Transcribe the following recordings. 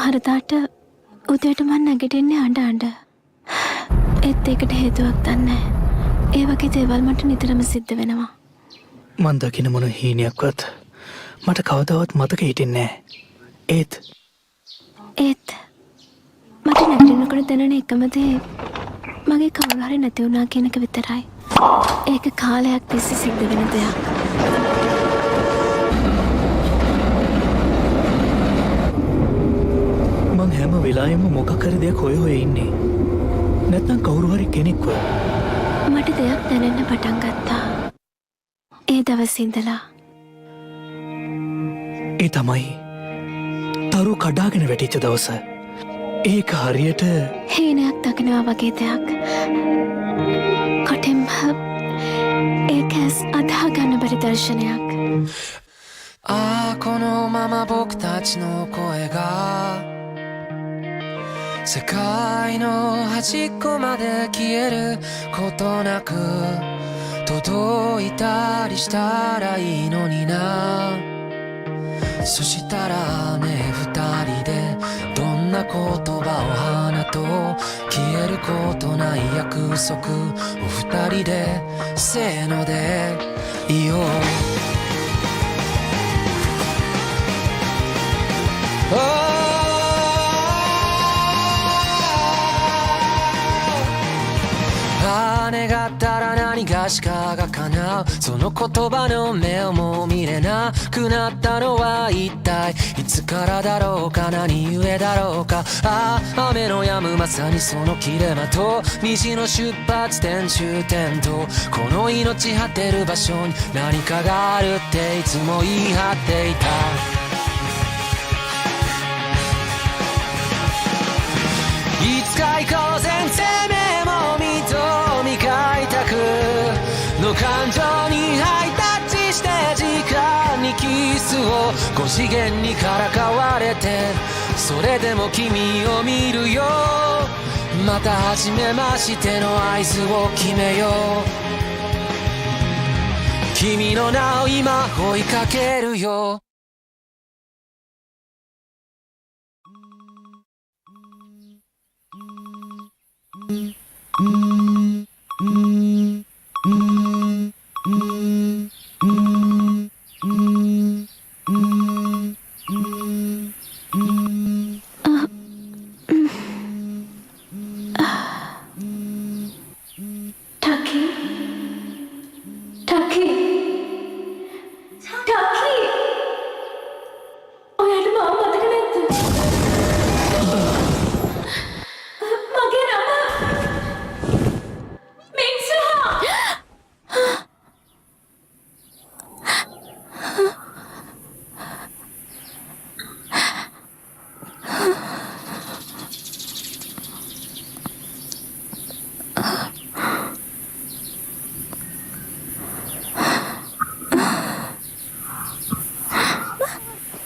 හරදාට උදේට මම නැගිටින්නේ අඬ. ඒත් ඒකට හේතුවක් දන්නේ. ඒ වගේ දේවල් මට නිතරම සිද්ධ වෙනවා. මන් දකින මොන හීනයක්වත් මට කවදාවත් මතක හිටින්නේ නැහැ. ඒත් මට නැගිටිනකොට දැනෙන එකම දේ මගේ කවුරු හරි නැති වුණා කියන එක විතරයි. ඒක කාලයක් තිස්සේ සිද්ධ වෙන දෙයක්. මං හැම වෙලාවෙම මොකක් හරි දෙයක් හොය ඉන්නේ. නැත්නම් කවුරු හරි කෙනෙක්ව. මට දෙයක් දැනෙන්න පටන් ගත්තා. ඒ දවසේ ඉඳලා. ඒ තමයි තරු කඩාගෙන වැටිච්ච දවස. ඒක හරියට හීනයක් දකිනවා වගේ දෙයක්. කොටින්ම ඒක අදහා ගන්න බැරි දර්ශනයක්. このまま僕たちの声が世界の端っこまで消えることなく届いたりしたらいいのにな。そしたらね二人でどんな言葉を花と消えることない約束を二人でせーので言おう。願ったら何がしかが叶う。その言葉の目をも見れなくなったのは一体いつからだろうか。何故だろうか。雨の止むまさにその切れ間と虹の出発点終点とこの命果てる場所に何かがあるっていつも言い張っていた。いつか行こうぜてめえも認め開拓の感情にハイタッチして時間にキスを5次元にからかわれてそれでも君を見るよ。また初めましての合図を決めよう。君の名を今追いかけるよ。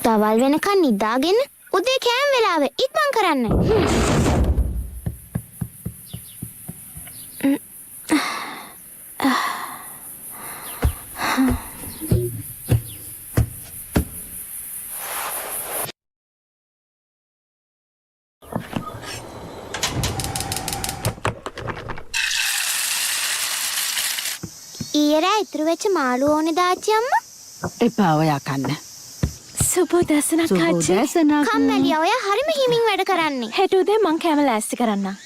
දවල් වෙනකන් නිදාගෙන උදේ කෑම වෙලාවේ ඉක්මන් කරන්න. ඊයේ රෑ ඉතුරු වෙච්ච මාළු ඕනේ දාච්චි අම්මා. එපා ඔයා කන්න. සුබෝදෑසනක් ආච්චි. කම්මැලියා ඔයා හරිම හිමින් වැඩ කරන්නේ. හෙට උදේ මං කෑම ලෑස්ති කරන්නම්.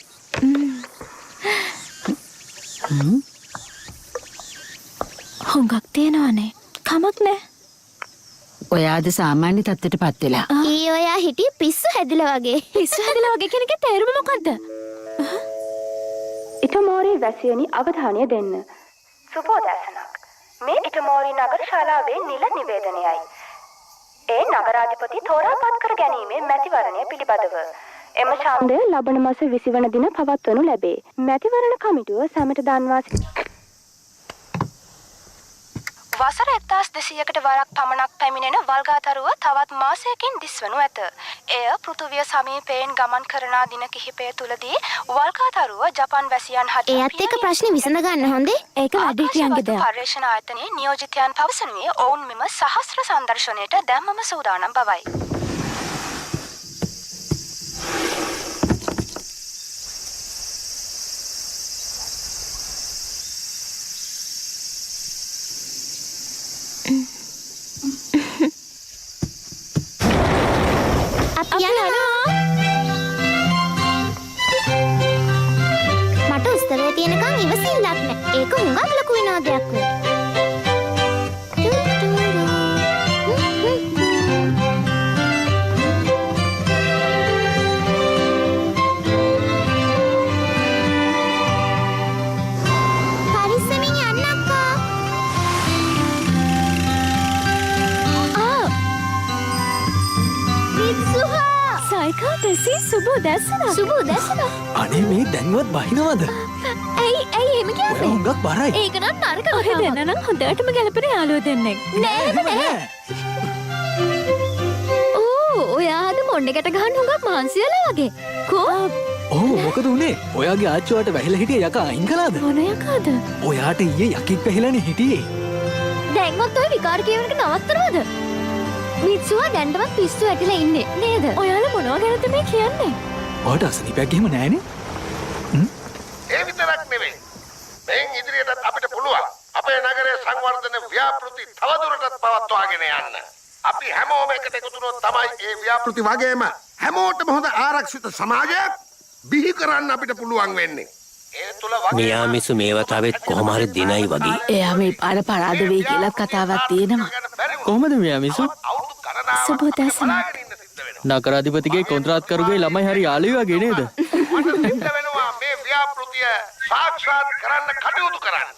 හුඟක් තියෙනවනේ. කමක් නෑ. ඔයාද සාමාන්‍ය තත්ත්වයටපත් වෙලා. ඊයේ ඔයා හිටිය පිස්සු හැදිලා වගේ. පිස්සු හැදිලා වගේ කියන එකේ තේරුම මොකද්ද? ඉටමෝරි වැසියනි අවධානය දෙන්න. සුබෝදෑසනක්. මේ ඉටමෝරි නගර ශාලාවේ නිල නිවේදනයයි. ඒ නගරාධිපති තෝරාපත් කර ගැනීමේ මැතිවරණය පිළිබඳව එම ඡන්දය ලබන මාස 20 වන දින පවත්වනු ලැබේ. මැතිවරණ කමිටුව සැමට දන්වා වසර 1200කට වරක් පමණක් පැමිණෙන වල්ගාතරුව තවත් මාසයකින් දිස්වනු ඇත. එය පෘථුවිය සමීපයෙන් ගමන් කරන දින කිහිපය තුලදී වල්ගාතරුව ජපාන් වැසියන් හට එයත් එක්ක ප්‍රශ්නේ විසඳ ගන්න හොඳේ. ඒක වැඩිහිටියන්ගේ දෙයක්. පර්යේෂණ ආයතනයේ නියෝජිතයන් පවසනුයේ ඔවුන් මෙම සහස්‍ර සංදර්ශනයට දැම්මම සූදානම් බවයි. මට උස්තරේ තියෙනකන් ඉවසිල්ලක් නෑ. ඒක හුඟක් ලොකු විනෝදයක් වෙයි. පරිස්සමින් යන්න අක්කා. මිත්සුහා සයිකා තෙසි සුබ දැසන. සුබ දැසන. අනේ මේ දැන්වත් බහිනවද? ඇයි එහෙම ඔය කියන්නේ? හුඟක් බරයි. ඒක නම් නරක ඔහෙ කතාවක්. දෙන්න නම් හොඳටම ගැලපෙන යාළුවෝ දෙන්නෙක්. නෑ. ඕ ඔයාද මොණ්ඩකට ගහන්න හුඟක් මහන්සියලා වගේ. කෝ? ඔව් මොකද උනේ? ඔයාගේ ආච්චිවට වැහිලා හිටිය යකා අයින් කළාද? මොන යකාද? ඔයාට ඊයේ යකෙක් වැහිලානේ හිටියේ. දැන්වත් ඔය විකාර කියවනක නවත්තනවද? මිත්සුවා දැන්ටමත් පිස්සු ඇටිලා ඉන්නේ නේද? ඔයාලා මොනවා ගැනද මේ කියන්නේ? ඔයාට අසනීපයක් එහෙම නෑනේ. ඒ විතරක් නෙවෙයි. මෙන් ඉදිරියටත් අපිට පුළුවන් අපේ නගරයේ සංවර්ධන ව්‍යාපෘති තවදුරටත් පවත්වාගෙන යන්න. අපි හැමෝම එකට එකතු වුණොත් තමයි මේ ව්‍යාපෘති වගේම හැමෝටම හොඳ ආරක්ෂිත සමාජයක් බිහි කරන්න අපිට පුළුවන් වෙන්නේ. ඒ තුල මියාමිසු මේ වතාවෙත් කොහොම හරි දිනයි වගේ. එයා මේ පාර පරාද වෙයි කියලා කතාවක් තියෙනවා. කොහමද මියාමිසු? අවුරුදු ගණනාවක් සුබ දැසන. බලාගෙන ඉන්න සිද්ධ වෙනවා. නගරාධිපතිගේ කොන්ත්‍රාත්කරුගේ ළමයි හරි යාළුවෝ වගේ නේද? මට සිද්ධ වෙනවා මේ ව්‍යාපෘතිය සාක්ෂාත් කරන්න කටයුතු කරන්න.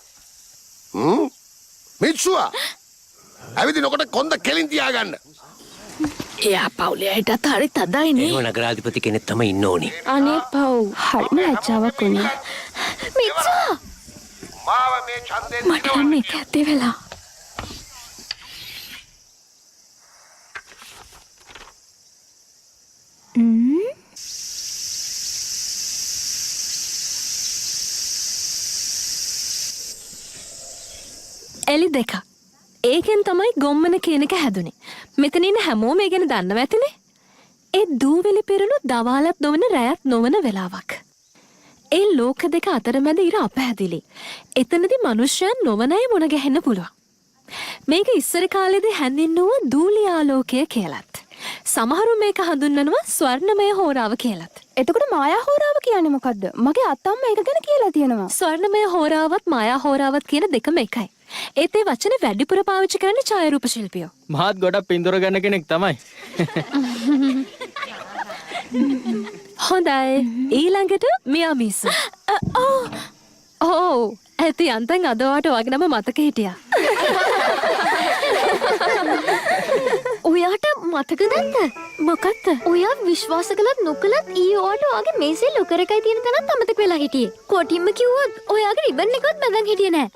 මිත්සුවා ඇවිදිනකොට කොන්ද කෙලින් තියාගන්න. එයා පවුලේ අයටත් හරි තදයිනේ. එහෙම නගරාධිපති කෙනෙක් තමයි ඉන්න ඕනේ. අනේ පව් හරිම ලැජ්ජාවක් වුණා. මිත්සුවා මාව මේ ඡන්දයෙන් මට යන්න එක ඇත්තේ වෙලා. එලි දෙක. ඒකෙන් තමයි ගොම්මන කියන එක හැදුනේ. මෙතන ඉන්න හැමෝම ඒ ගැන දන්නව ඇතිනේ. ඒ දූවිලි පිරුණු දවාලත් නොවන රැයත් නොවන වෙලාවක්. ඒ ලෝක දෙක අතරමැද ඉර අපැහැදිලි. එතනදී මනුෂ්‍යයන් නොවන අය මුණ ගැහෙන්න පුළුවන්. මේක ඉස්සර කාලේදී හැඳින්වුව දූලි ආලෝකය කියලත්. සමහරු මේක හඳුන්වනවා ස්වර්ණමය හෝරාව කියලත්. එතකොට මායා හෝරාව කියන්නේ මොකද්ද? මගේ අත්තම්ම ඒක ගැන කියලා තියෙනවා. ස්වර්ණමය හෝරාවත් මායා හෝරාවත් කියන දෙකම එකයි. ඒත් ඒ වචන වැඩිපුර පාවිච්චි කරන්නේ ඡායාරූප ශිල්පියෝ. මහත් ගොඩක් පින්තූර ගන්න කෙනෙක් තමයි. හොඳයි. ඊළඟට මියාමිසු. ඕ ඇති අන්තන් අද වාට වගේ නම මතක හිටියා. ඔයාට මතක නැද්ද? මොකක්ද? ඔයා විශ්වාස කළත් නොකළත් ඊට වගේ මේසේ ලොකර එකයි තියෙන තැනත් අමතක වෙලා හිටියේ. කොටින්ම කිව්වොත් ඔයාගේ රිබන් එකවත් බඳන් හිටියේ නෑ.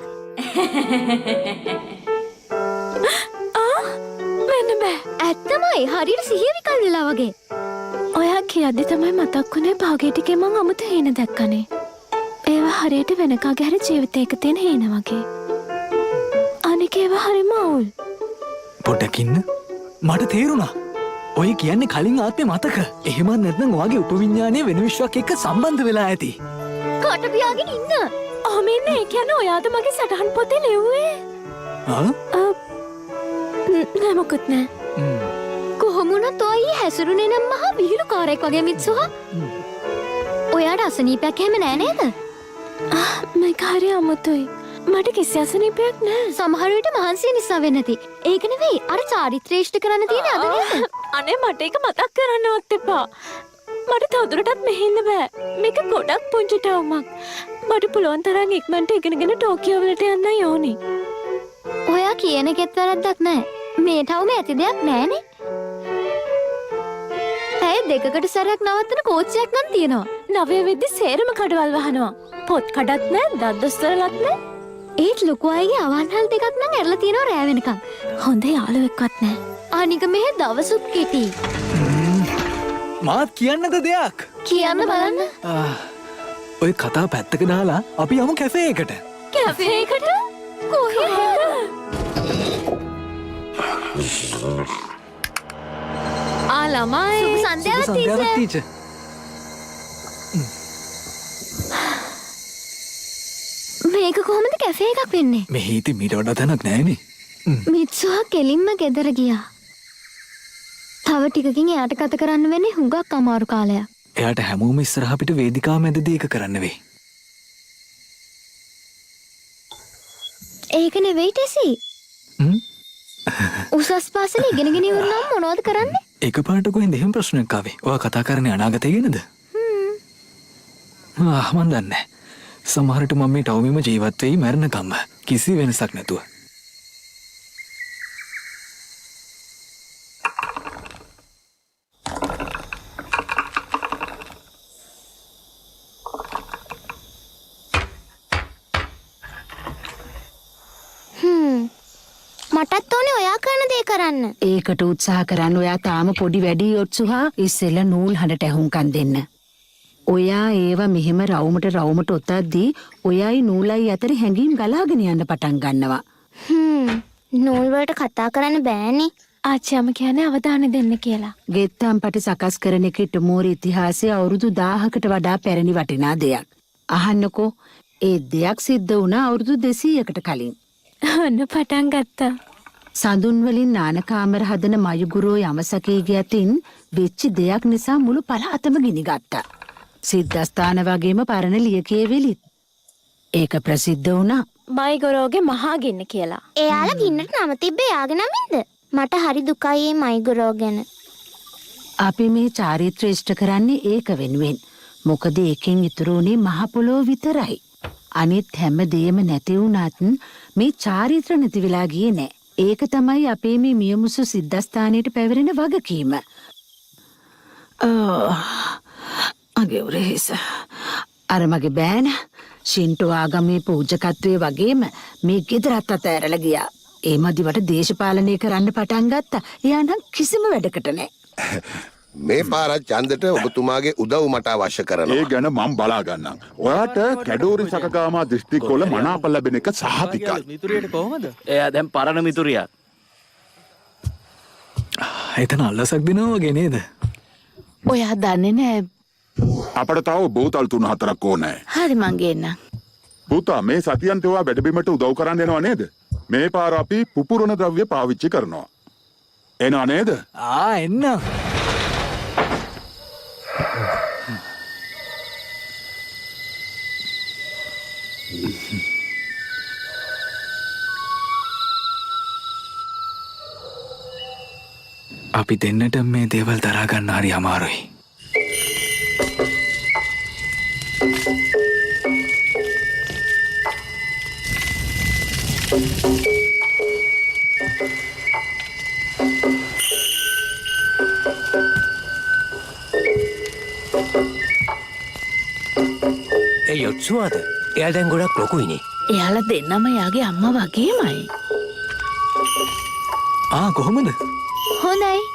වෙන්න බෑ. ඇත්තමයි හරියට සිහිය විකල් වෙලා වගේ. ඔයා කියද්දි තමයි මතක් වුණේ භාගය ටිකේ මං අමුතු හේන දැක්කනේ. ඒවා හරියට වෙනකාගේ හරි ජීවිතයක තියෙන හේන වගේ. අනික ඒවා හරිම අවුල්. පොඩ්ඩක් ඉන්න. මට තේරුණා. ඔය කියන්නේ කලින් ආත්මේ මතක. එහෙමත් නැත්නම් ඔයාගේ උපවිඤ්ඤාණය වෙන විශ්වයක් එක්ක සම්බන්ධ වෙලා ඇති. කට පියාගෙන ඉන්න. මෙන්න ඒ කියන්නේ ඔයාද මගේ සටහන් පොතේ ලිව්වේ? නෑ මොකුත් නෑ. කොහොමුණත් ඔය හැසිරුනේ නම් මහා විහිළුකාරයෙක් වගේ මිත්සුහා. ඔයාට අසනීපයක් එහෙම නෑ නේද? මේක හරි අමුතුයි. මට කිසි අසනීපයක් නෑ. සමහර විට මහන්සිය නිසා වෙන්නේ නැති. ඒක නෙවෙයි අර චාරිත්‍රාෂ්ට කරන්න තියෙන අද නේද? අනේ මට ඒක මතක් කරන්නවත් එපා. මට තවදුරටත් මෙහෙ ඉන්න බෑ. මේක ගොඩක් පුංචි ටවුමක්. මට පුළුවන් තරම් ඉක්මනට ඉගෙනගෙන ටෝකියෝ වලට යන්න ඕනි. ඔයා කියන එකෙත් වැරද්දක් නෑ. මේ ටවුමේ ඇති දෙයක් නෑනේ. පැය දෙකකට සැරයක් නවත්තන කෝච්චියක් නම් තියෙනවා. නවය වෙද්දි සේරම කඩවල් වහනවා. පොත් කඩත් නෑ, දද්දොස්තරලත් නෑ. ඒත් ලොකු අයගේ අවන්හල් දෙකක් නම් ඇරලා තියෙනවා රෑ වෙනකන්. හොඳ යාළුවෙක්වත් නෑ. අනික මෙහෙ දවසුත් කෙටි. මාත් කියන්නද දෙයක්? කියන්න බලන්න. ඔය කතා පැත්තක දාලා අපි යමු කැෆේ එකට. කැෆේ එකට? කොහෙද? ළමයි. සුබ සන්ධ්‍යාවක් ටීචර්. ටීචර්. මේක කොහොමද කැෆේ එකක් වෙන්නේ? මෙහි ඉතින් මීට වඩා තැනක් නැහැනේ. මිත්සුහා කෙලින්ම ගෙදර ගියා. තව ටිකකින් එයාට කත කරන්න වෙන්නේ හුඟක් අමාරු කාලයක්. එයාට හැමෝම ඉස්සරහ පිට වේදිකාව මැදදී එක කරන්න වෙයි. ඒක නෙවෙයි ටෙසි. උසස් පාසල ඉගෙනගෙන ඉවරනම් මොනවද කරන්නේ? එකපාරට කොහෙන්ද එහෙම ප්‍රශ්නයක් ආවේ? ඔයා කතා කරන්නේ අනාගතය ගැනද? මන් දන්නේ නැහැ. සමහරට මම මේ ටවුමෙම ජීවත් වෙයි මැරෙනකම්ම කිසි වෙනසක් නැතුව. මටත් ඕනේ ඔයා කරන දේ කරන්න. ඒකට උත්සාහ කරන්න ඔයා තාම පොඩි වැඩි ඔත්සුහා ඉස්සෙල්ල නූල් හඬට ඇහුම්කන් දෙන්න. ඔයා ඒව මෙහෙම රවුමට ඔතද්දී ඔයයි නූලයි අතර හැඟීම් ගලාගෙන යන්න පටන් ගන්නවා. නූල් වලට කතා කරන්න බෑනේ. ආච්චියම කියන්නේ අවධානය දෙන්න කියලා. ගෙත්තම් පටි සකස් කරන එක ඉටමෝරි ඉතිහාසයේ අවුරුදු 1000කට වඩා පැරණි වටිනා දෙයක්. අහන්නකෝ ඒ දෙයක් සිද්ධ වුණා අවුරුදු 200කට කලින්. ඔන්න පටන් ගත්තා. සඳුන් වලින් නානකාමර හදන මයුගුරෝ යමසකීගේ අතින් වෙච්ච දෙයක් නිසා මුළු පළාතම ගිනිගත්තා. සිද්ධාස්ථාන වගේම පරණ ලියකියවිලිත්. ඒක ප්‍රසිද්ධ වුණා. මයිගොරෝගේ මහා ගින්න කියලා. එයාලා ගින්නට නම තිබ්බේ යාගේ නමින්ද? මට හරි දුකයි මේ මයිගොරෝ ගැන. අපි මේ චාරිත්‍ර ඉෂ්ට කරන්නේ ඒක වෙනුවෙන්. මොකද ඒකෙන් ඉතුරු උනේ මහ පොළොව විතරයි. අනිත් හැම දෙයක්ම නැති වුණත් මේ චාරිත්‍ර නැති වෙලා ගියේ නෑ. ඒක තමයි අපේ මේ මියමුසු සිද්ධාස්ථානයට පැවරෙන වගකීම. අගේ උරේස. අර මගේ බෑන ශින්ටෝ ආගමේ පූජකත්වයේ වගේම මේ ගෙදරත් අතෑරලා ගියා. ඒ මදිවට දේශපාලනය කරන්න පටන් ගත්තා. එයා නම් කිසිම වැඩකට නෑ. මේ පාරත් ඡන්දට ඔබතුමාගේ උදව් මට අවශ්‍ය කරනවා. ඒ ගැන මම බලා ගන්නම්. ඔයාට කැඩෝරි සකකාමා දිස්ත්‍රික්කවල මනාප ලැබෙන එක සහතිකයි. මිතුරියට කොහමද? එයා දැන් පරණ මිතුරියක්. එතන අල්ලසක් දෙනවා වගේ නේද? ඔයා දන්නේ නෑ. අපට තව බෝතල් 3-4ක් ඕනේ. හරි මං ගේන්නම්. පුතා මේ සතියන්ත ඔයා වැඩබිමට උදව් කරන්න එනවා නේද? මේ පාර අපි පුපුරන ද්‍රව්‍ය පාවිච්චි කරනවා. එනවා නේද? එන්න. අපි දෙන්නට මේ දේවල් දරා ගන්න හරි අමාරුයි. ඒ යොත්සුවාද? එයා දැන් ගොඩක් ලොකුයිනේ. එයාලා දෙන්නම යාගේ අම්මා වගේමයි. කොහොමද? හොඳයි.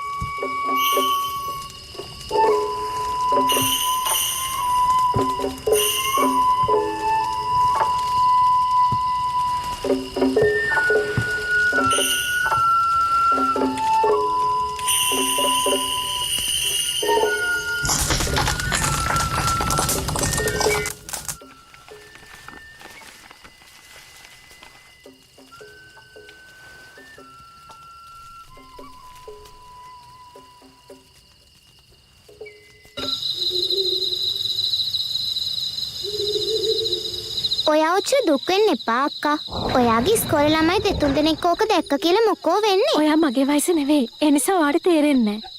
ඔයා ඔච්චර දුක් වෙන්න එපා අක්කා. ඔයාගේ ඉස්කෝලේ ළමයි දෙතුන් දෙනෙක් ඕක දැක්ක කියලා මොකෝ වෙන්නේ? ඔයා මගේ වයස නෙවෙයි. ඒ නිසා ඔයාට තේරෙන්නේ නැහැ.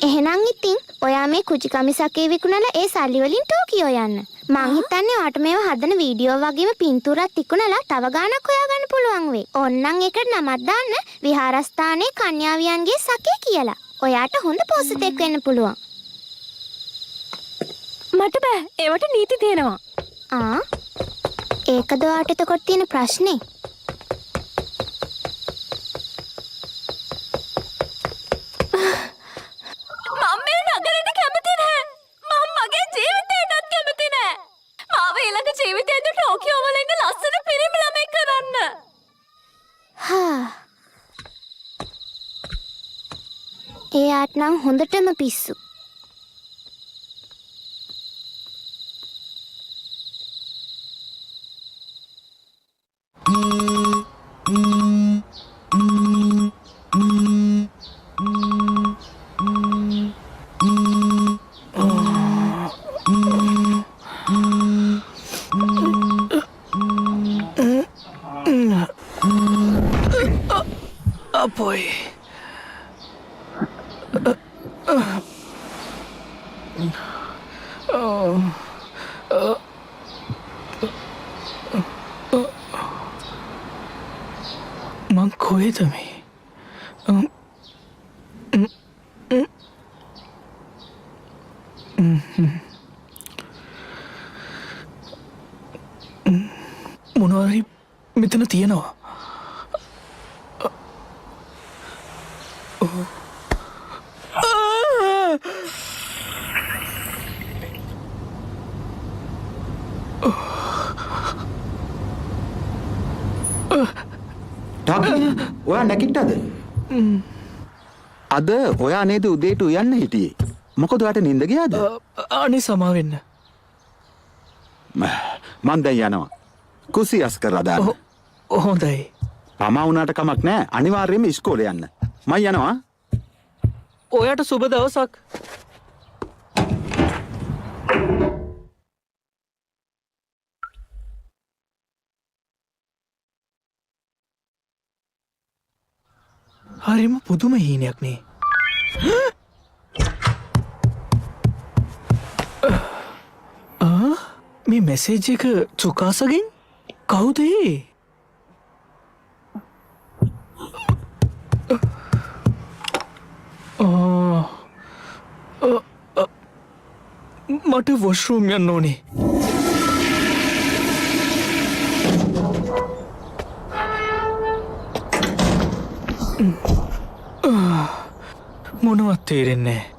එහෙනම් ඉතින් ඔයා මේ කුචි කමිසකේ විකුණලා ඒ සල්ලි වලින් ටෝකියෝ යන්න. මං හිතන්නේ ඔයාට මේව හදන වීඩියෝ වගේම පින්තූරات විකුණලා තව ගාණක් හොයාගන්න පුළුවන් වෙයි. ඕන්නම් ඒකට නමක් දාන්න විහාරස්ථානයේ කන්‍යාවියන්ගේ සකේ කියලා. ඔයාට හොඳ පොස්ට් එකක් වෙන්න පුළුවන්. මට බෑ. ඒවට නීති තියෙනවා. ඒකද ඔයාට එතකොට තියෙන ප්‍රශ්නේ? මම මේ නගරෙට කැමති නෑ. මම මගේ ජීවිතේටත් කැමති නෑ. මාව ඊළඟ ජීවිතේට ටෝකියෝ වල ඉන්න ලස්සන පිරිමි ළමෙක් කරන්න. එයාට නම් හොඳටම පිස්සු. අපොයි මං කොහෙද මේ මොනවරි මෙතන තියෙනවා ඔයා නැකිට්ටද අද ඔයා නේද උදේට උයන්න හිටියේ මොකද ඔයාට නින්ද ගියාද අනේ සමාවෙන්න මන් දැන් යනවා කුසි අස් කරලා දාන්න හොඳයි පමා වුණාට කමක් නැහැ අනිවාර්යයෙන්ම ඉස්කෝලේ යන්න මම යනවා ඔයාට සුබ දවසක් හරිම පුදුම හීනයක් නේ මේ මෙසේජ් එක චුකාසගෙන් කවුද ඒ මට වොෂ්රූම් යන්න ඕනේ මොනවත් තේරෙන්නේ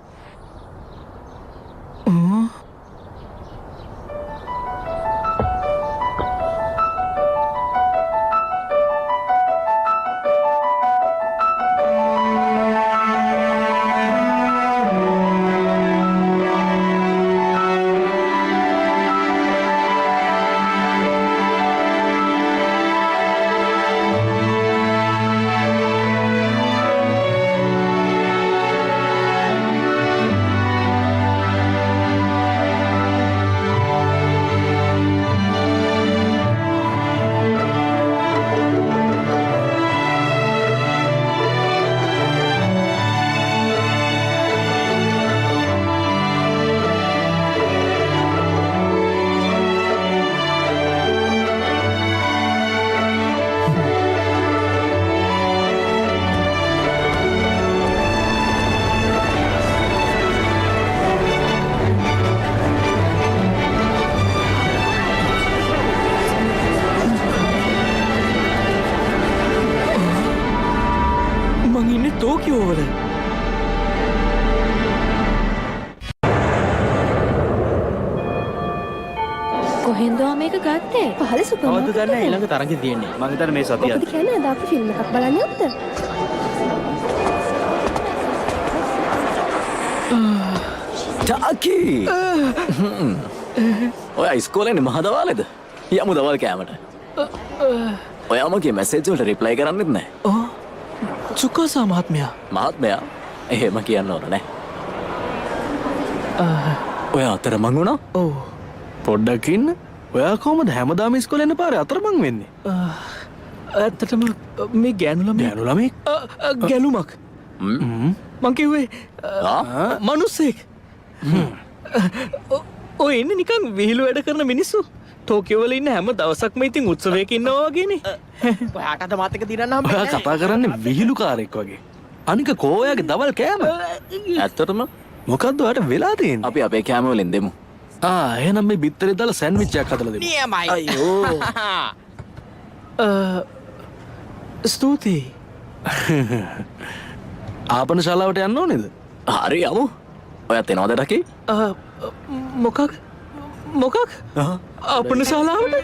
මං ඉන්නේ ටෝකියෝ වල කොහෙන්ද මේක ගත්තේ? පහළ සුපර්මාකට් කවද්ද දන්නේ ඊළඟ තරඟේ තියෙන්නේ මං හිතන්නේ මේ සතිය මොකද කියන්නේ අද අපි ෆිල්ම් එකක් බලන්න යද්ද? ටාකි ඔයා ඉස්කෝලේනේ මහ දවාලේද යමු දවල් කෑමට ඔයාමගේ මැසේජ් වලට රිප්ලයි කරන්නෙත් නැහැ චුකාසා මහත්මයා මහත්මයා එහෙම කියන්න ඕන නෑ ඔයා අතරමං වුණා ඔව් පොඩ්ඩක් ඉන්න ඔයා කොහමද හැමදාම ඉස්කෝලේ යන පාරේ අතරමං වෙන්නේ ඇත්තටම මේ ගෑනු ළමෙක් ගැලුමක් මං කිව්වේ මනුස්සෙක් ඔය ඉන්නේ නිකන් විහිළු වැඩ කරන මිනිස්සු ටෝකියෝ වල ඉන්න හැම දවසක්ම ඉතින් උත්සවයක ඉන්නවා වගේනේ ඔයාට අද මාතක දිනන්න හම්බ ඔයා කතා කරන්නේ විහිළුකාරයෙක් වගේ අනික කෝයාගේ දවල් කෑම ඇත්තටම මොකද්ද ඔයාට වෙලා තියෙන්නේ අපි අපේ කෑම වලින් දෙමු එහෙනම් මේ බිත්තරේ දාලා සෑන්ඩ්විච් එකක් හදලා දෙමු නියමයි අයියෝ ස්තුතියි ආපන ශාලාවට යන්න ඕනේද හරි යමු ඔයත් එනවද ඩකි මොකක් ආපන ශාලාවට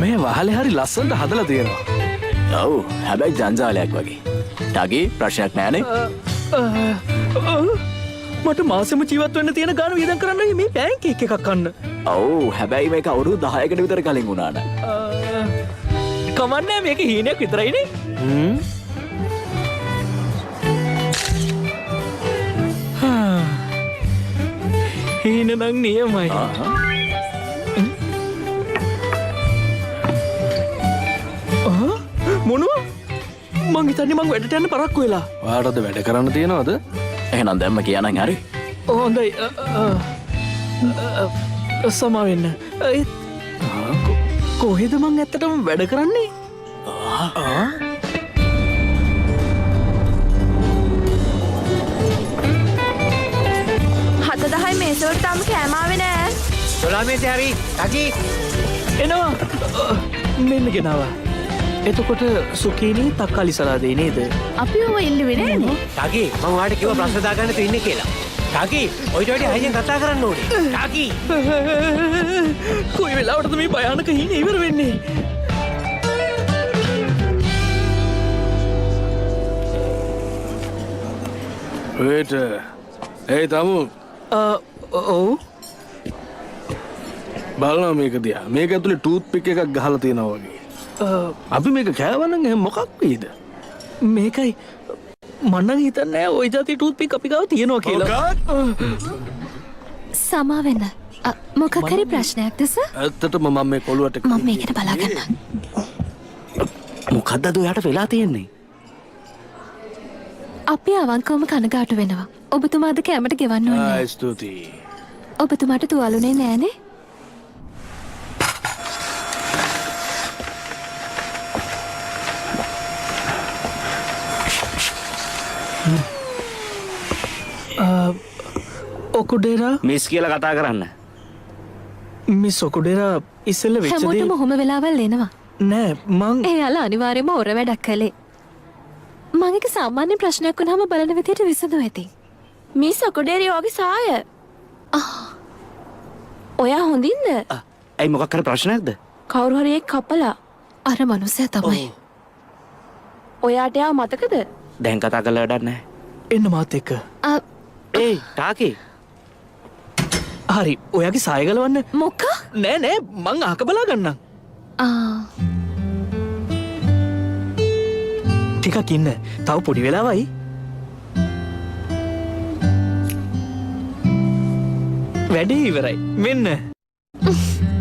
මේ වහලේ හරි ලස්සනට හදලා තියෙනවා ඔව් හැබැයි ජංජාලයක් වගේ ඩකි ප්‍රශ්නයක් නෑනේ මට මාසෙම ජීවත් වෙන්න තියෙන ගාන වියදම් කරන්න මේ පෑන්කේක් එකක් කන්න ඔව් හැබැයි මේක අවුරුදු 10කට විතර කලින් වුණාට කමන්නේ මේක හීනයක් විතරයිනේ හීන නම් නියමයි මං හිතන්නේ මං වැඩට යන්න පරක්කු වෙලා. ඔයාටද වැඩ කරන්න තියෙනවද? එහෙනම් දැම්ම කියනන් හරි. හොඳයි. සමාවෙන්න. කොහෙද මං ඇත්තටම වැඩ කරන්නේ? හත දහයි මේසවට තාම කෑමාවේ නෑ. 12 හරි ටකි එනවා. මෙන්න ගෙනවා. එතකොට සුකීනී තක්කාලි සලාදේ නේද? අපි ඔව ඉල්ලුවේ නෑනේ. ටකි මම ඔයාලට කිව්වා ප්‍රශ්න දාගන්න තු ඉන්නේ කියලා. ටකි ඔයිට වැඩි හයියෙන් කතා කරන්න ඕනේ. ටකි කොයි වෙලාවටද මේ භයානක හීනේ ඉවර වෙන්නේ? වේට ඒ තමු ඔව්. බලනවා මේක දිහා. මේක ඇතුලේ ටූත් පික් එකක් ගහලා තියෙනවා වගේ. අපි මේක කෑවනම් එහෙනම් මොකක් වෙයිද? මේකයි මන්නන් හිතන්නේ ඔය જાති ටූත් පික් අපි ගාව තියෙනවා කියලා. සමාවෙන්න. මොකක් හරි ප්‍රශ්නයක්ද සර්? ඇත්තටම මම මේ කොළුවට මම මේකට බලාගන්න. මොකක්ද ඔයාට වෙලා තියෙන්නේ? අපි අවංකවම කනගාටු වෙනවා. ඔබතුමාද කැමට ගෙවන්න ඕනේ. ස්තුතියි. ඔබතුමාට තුවාලුනේ නෑනේ? ඔකුඩේරා මිස් කියලා කතා කරන්න. මිස් ඔකුඩේරා ඉස්සෙල්ල වෙච්ච දේ හැමෝටම ඔහොම වෙලාවල් එනවා. නෑ මං එයාලා අනිවාර්යයෙන්ම ඔර වැඩක් කළේ. මං එක සාමාන්‍ය ප්‍රශ්නයක් වුණාම බලන විදියට විසඳුව ඇති. මිස් ඔකොඩේරි වගේ සාය. ඔයා හොඳින්ද? ඇයි මොකක් කර ප්‍රශ්නයක්ද? කවුරු හරි එක් කපලා. අර මනුස්සයා තමයි. ඔයාට යාව මතකද? දැන් කතා කරලා වැඩක් නැහැ. එන්න මාත් එක්ක. ඒ ටාකි හරි ඔයාගේ සාය ගලවන්න. මොකක්? නෑ නෑ මං අහක බලා ගන්නම්. ටිකක් ඉන්න. තව පොඩි වෙලාවයි. වැඩේ ඉවරයි. මෙන්න.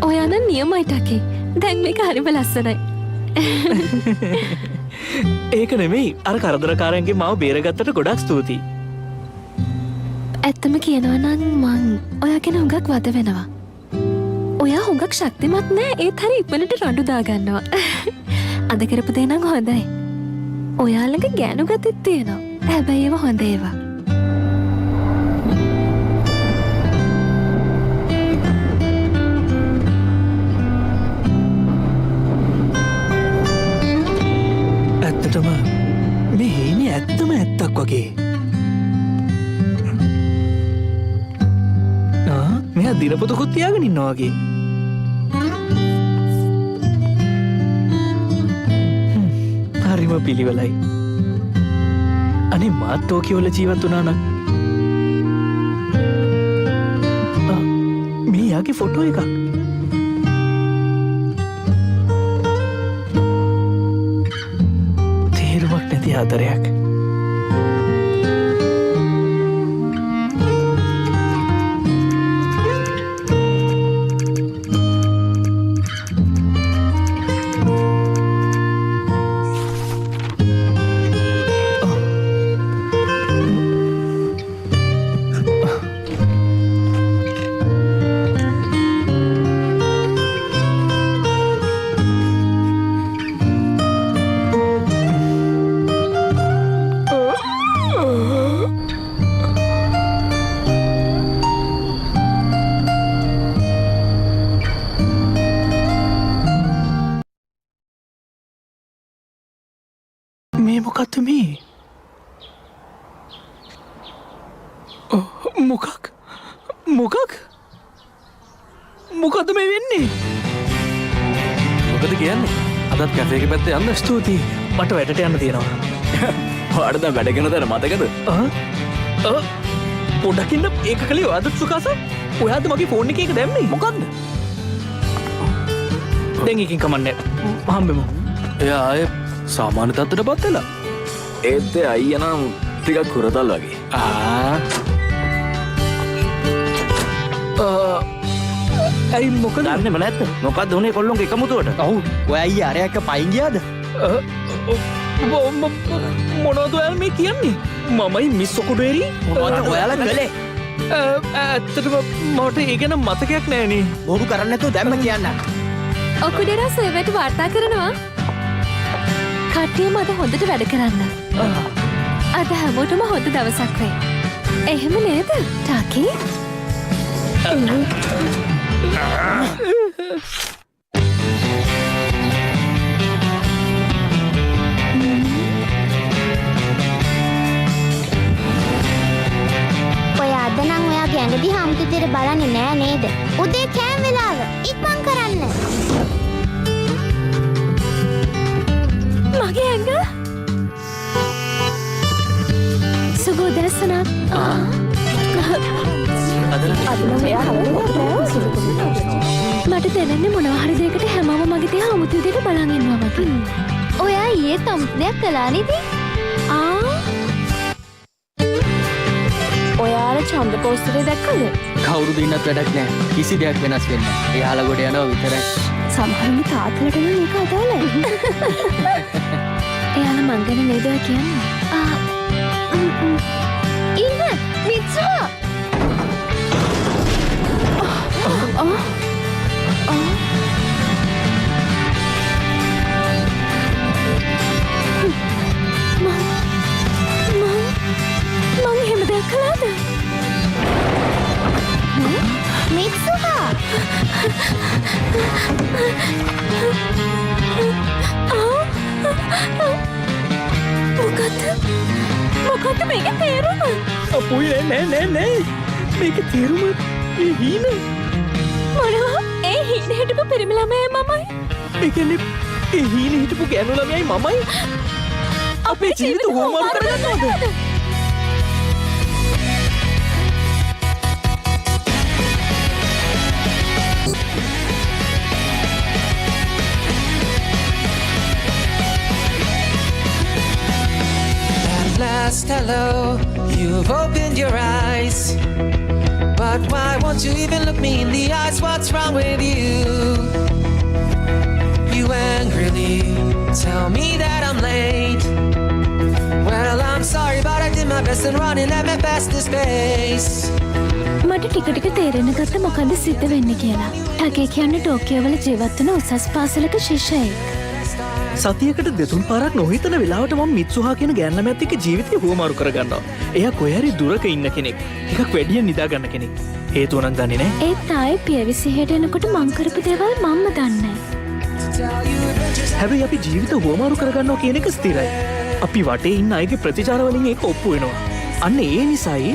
ඔයා නම් නියමයි ටකේ. දැන් මේක හරිම ලස්සනයි. ඒක නෙමෙයි. අර කරදරකාරයන්ගේ මාව බේරගත්තට ගොඩක් ස්තුතියි. ඇත්තම කියනවා නම් මං ඔයා ගැන හුඟක් වද වෙනවා. ඔයා හුඟක් ශක්තිමත් නෑ ඒත් හරි ඉක්මනට රණ්ඩු දාගන්නවා. අද කරපු දේ නම් හොඳයි. ඔයා ළඟ ගෑනු ගතිත් තියෙනවා. හැබැයි ඒවා හොඳ ඒවා. ඇත්තටම මේ හේනේ ඇත්තම ඇත්තක් වගේ. මෙයා දිනපොතකුත් තියාගෙන ඉන්නවා වගේ. හරිම පිළිවෙලයි. අනේ මාත් ටෝකියෝවල ජීවත් වුණා නම්. මේ යාගේ ෆොටෝ එකක්. තේරුමක් නැති ආදරයක්. මේ මොකක්ද මේ? මොකක්ද මේ වෙන්නේ? මොකද කියන්නේ? අදත් කැෆේ එක පැත්තේ යන්න. ස්තුතියි. මට වැඩට යන්න තියෙනවා. ඔයාට දැන් වැඩ කරන තැන මතකද? පොඩ්ඩක් ඉන්න. ඒක කලේ ඔයාද සුකාස? ඔයාද මගේ ෆෝන් එකේ එක දැම්මේ? මොකද්ද? දැන් එකකින් කමන්නේ. හම්බෙමු. එයා ආයේ සාමාන්‍ය තත්ත්වයටපත් වෙලා. ඒත් ඒ අයියා නම් ටිකක් කුරතල් වගේ. ඇයි මොකද? දන්නේම නැද්ද? මොකද්ද උනේ කොල්ලොන්ගේ එකමුතුවට? ඔව් ඔය අයියා අරයක්ක පයින් ගියාද? මොනවද ඔයාලා මේ කියන්නේ? මමයි මිස් ඔකුඩේරි මොනවද ඔයාලා කළේ? ඇත්තටම මට ඒ ගැන මතකයක් නෑනේ. බොරු කරන්නේ නැතුව දැම්ම කියන්න. ඔකුඩේරා සේවයට වාර්තා කරනවා. කට්ටියම අද හොඳට වැඩ කරන්න. අද හැමෝටම හොඳ දවසක් වේ. එහෙම නේද ටාකි? අද නම් ඔයාගේ ඇඟ දිහා අමුතුතර බලන්නේ නෑ නේද? උදේ කෑම වෙලාව ඉක්මන් කරන්න. මගේ ඇඟ සුබෝදෑසනක්. මට දැනෙන්නේ මොනවා හරි දෙයකට හැමෝම මගේ දිහා අමුතු විදිහට බලන් ඉන්නවා වගේ. ඔයා ඊයේ තම්ප්ලේට් කළා නේද? ඔයාලා ඡන්ද පෝස්ටරේ දැක්කද? කවුරුද ඉන්නත් වැඩක් නෑ. කිසි දෙයක් වෙනස් වෙන්නේ නෑ. එයාලා ගොඩ යනවා විතරයි. සමහරුන්ගේ තාත්තලට නම් මේක අදාළයි. එයාලා මං ගැන නේද ඔයා කියන්නේ? ඉන්න මිත්‍රා. මං එහෙම දෙයක් කළාද? මිත්සුහා. මොකද්ද මේකේ තේරුම? අපුයි නෑ. මේක තේරුම ඒ හීන. මොනවා? ඒ හීන හිටපු පිරිමි ළමයි මමයි. ඒ කියන්නේ ඒ හීන හිටපු ගෑනු ළමයි මමයි. අපේ ජීවිත හොමාරු කරගන්නවද? Last hello, you've opened your eyes. But why won't you even look me in the eyes? What's wrong with you? You angrily tell me that I'm late. Well, I'm sorry, but I did my best and running at my fastest pace. මට ටික ටික තේරෙන්න ගත්ත මොකද්ද සිද්ධ වෙන්නේ කියලා. ටගේ කියන්නේ ටෝකියෝ වල ජීවත් වෙන උසස් පාසලක ශිෂ්‍යයෙක්. සතියකට දෙතුන් පාරක් නොහිතන වෙලාවට මම මිත්සුහා කියන ගෑනු ළමයාත් එක්ක ජීවිතේ හුවමාරු කරගන්නවා. එයා කොහේ හරි දුරක ඉන්න කෙනෙක්. ටිකක් වැඩියෙන් නිදා ගන්න කෙනෙක්. හේතුව නම් දන්නේ නැහැ. ඒ තායි පියවිසිහෙට එනකොට මං කරපු දේවල් මම්ම දන්නේ හැබැයි අපි ජීවිත හුවමාරු කරගන්නවා කියන එක ස්ථිරයි. අපි වටේ ඉන්න අයගේ ප්‍රතිචාර වලින් ඒක ඔප්පු වෙනවා. අන්න ඒ නිසායි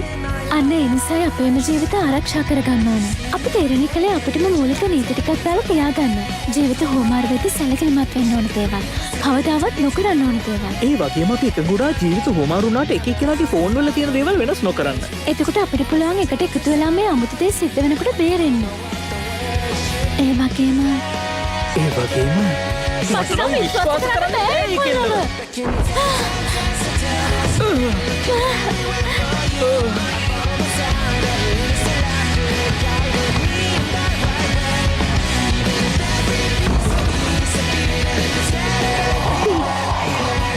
අන්න ඒ නිසායි අපේම ජීවිත ආරක්ෂා කරගන්න ඕනේ. අපි තීරණය කළේ අපිටම මූලික නීති ටිකක් දාලා තියාගන්න. ජීවිත හුවමාරු වෙද්දී සැලකිලිමත් වෙන්න ඕන දේවල්. කවදාවත් නොකරන්න ඕන දේවල්. ඒ වගේම අපි එකඟුණා ජීවිත හුවමාරු වුණාට එක එක්කෙනාගේ ෆෝන් වල තියෙන දේවල් වෙනස් නොකරන්න. එතකොට අපිට පුළුවන් එකට එකතු වෙලා මේ අමුතු දේ සිද්ධ වෙනකොට බේරෙන්න. ඒ වගේම මට නම් විශ්වාස කරන්න බෑ ඒකෙන්ද.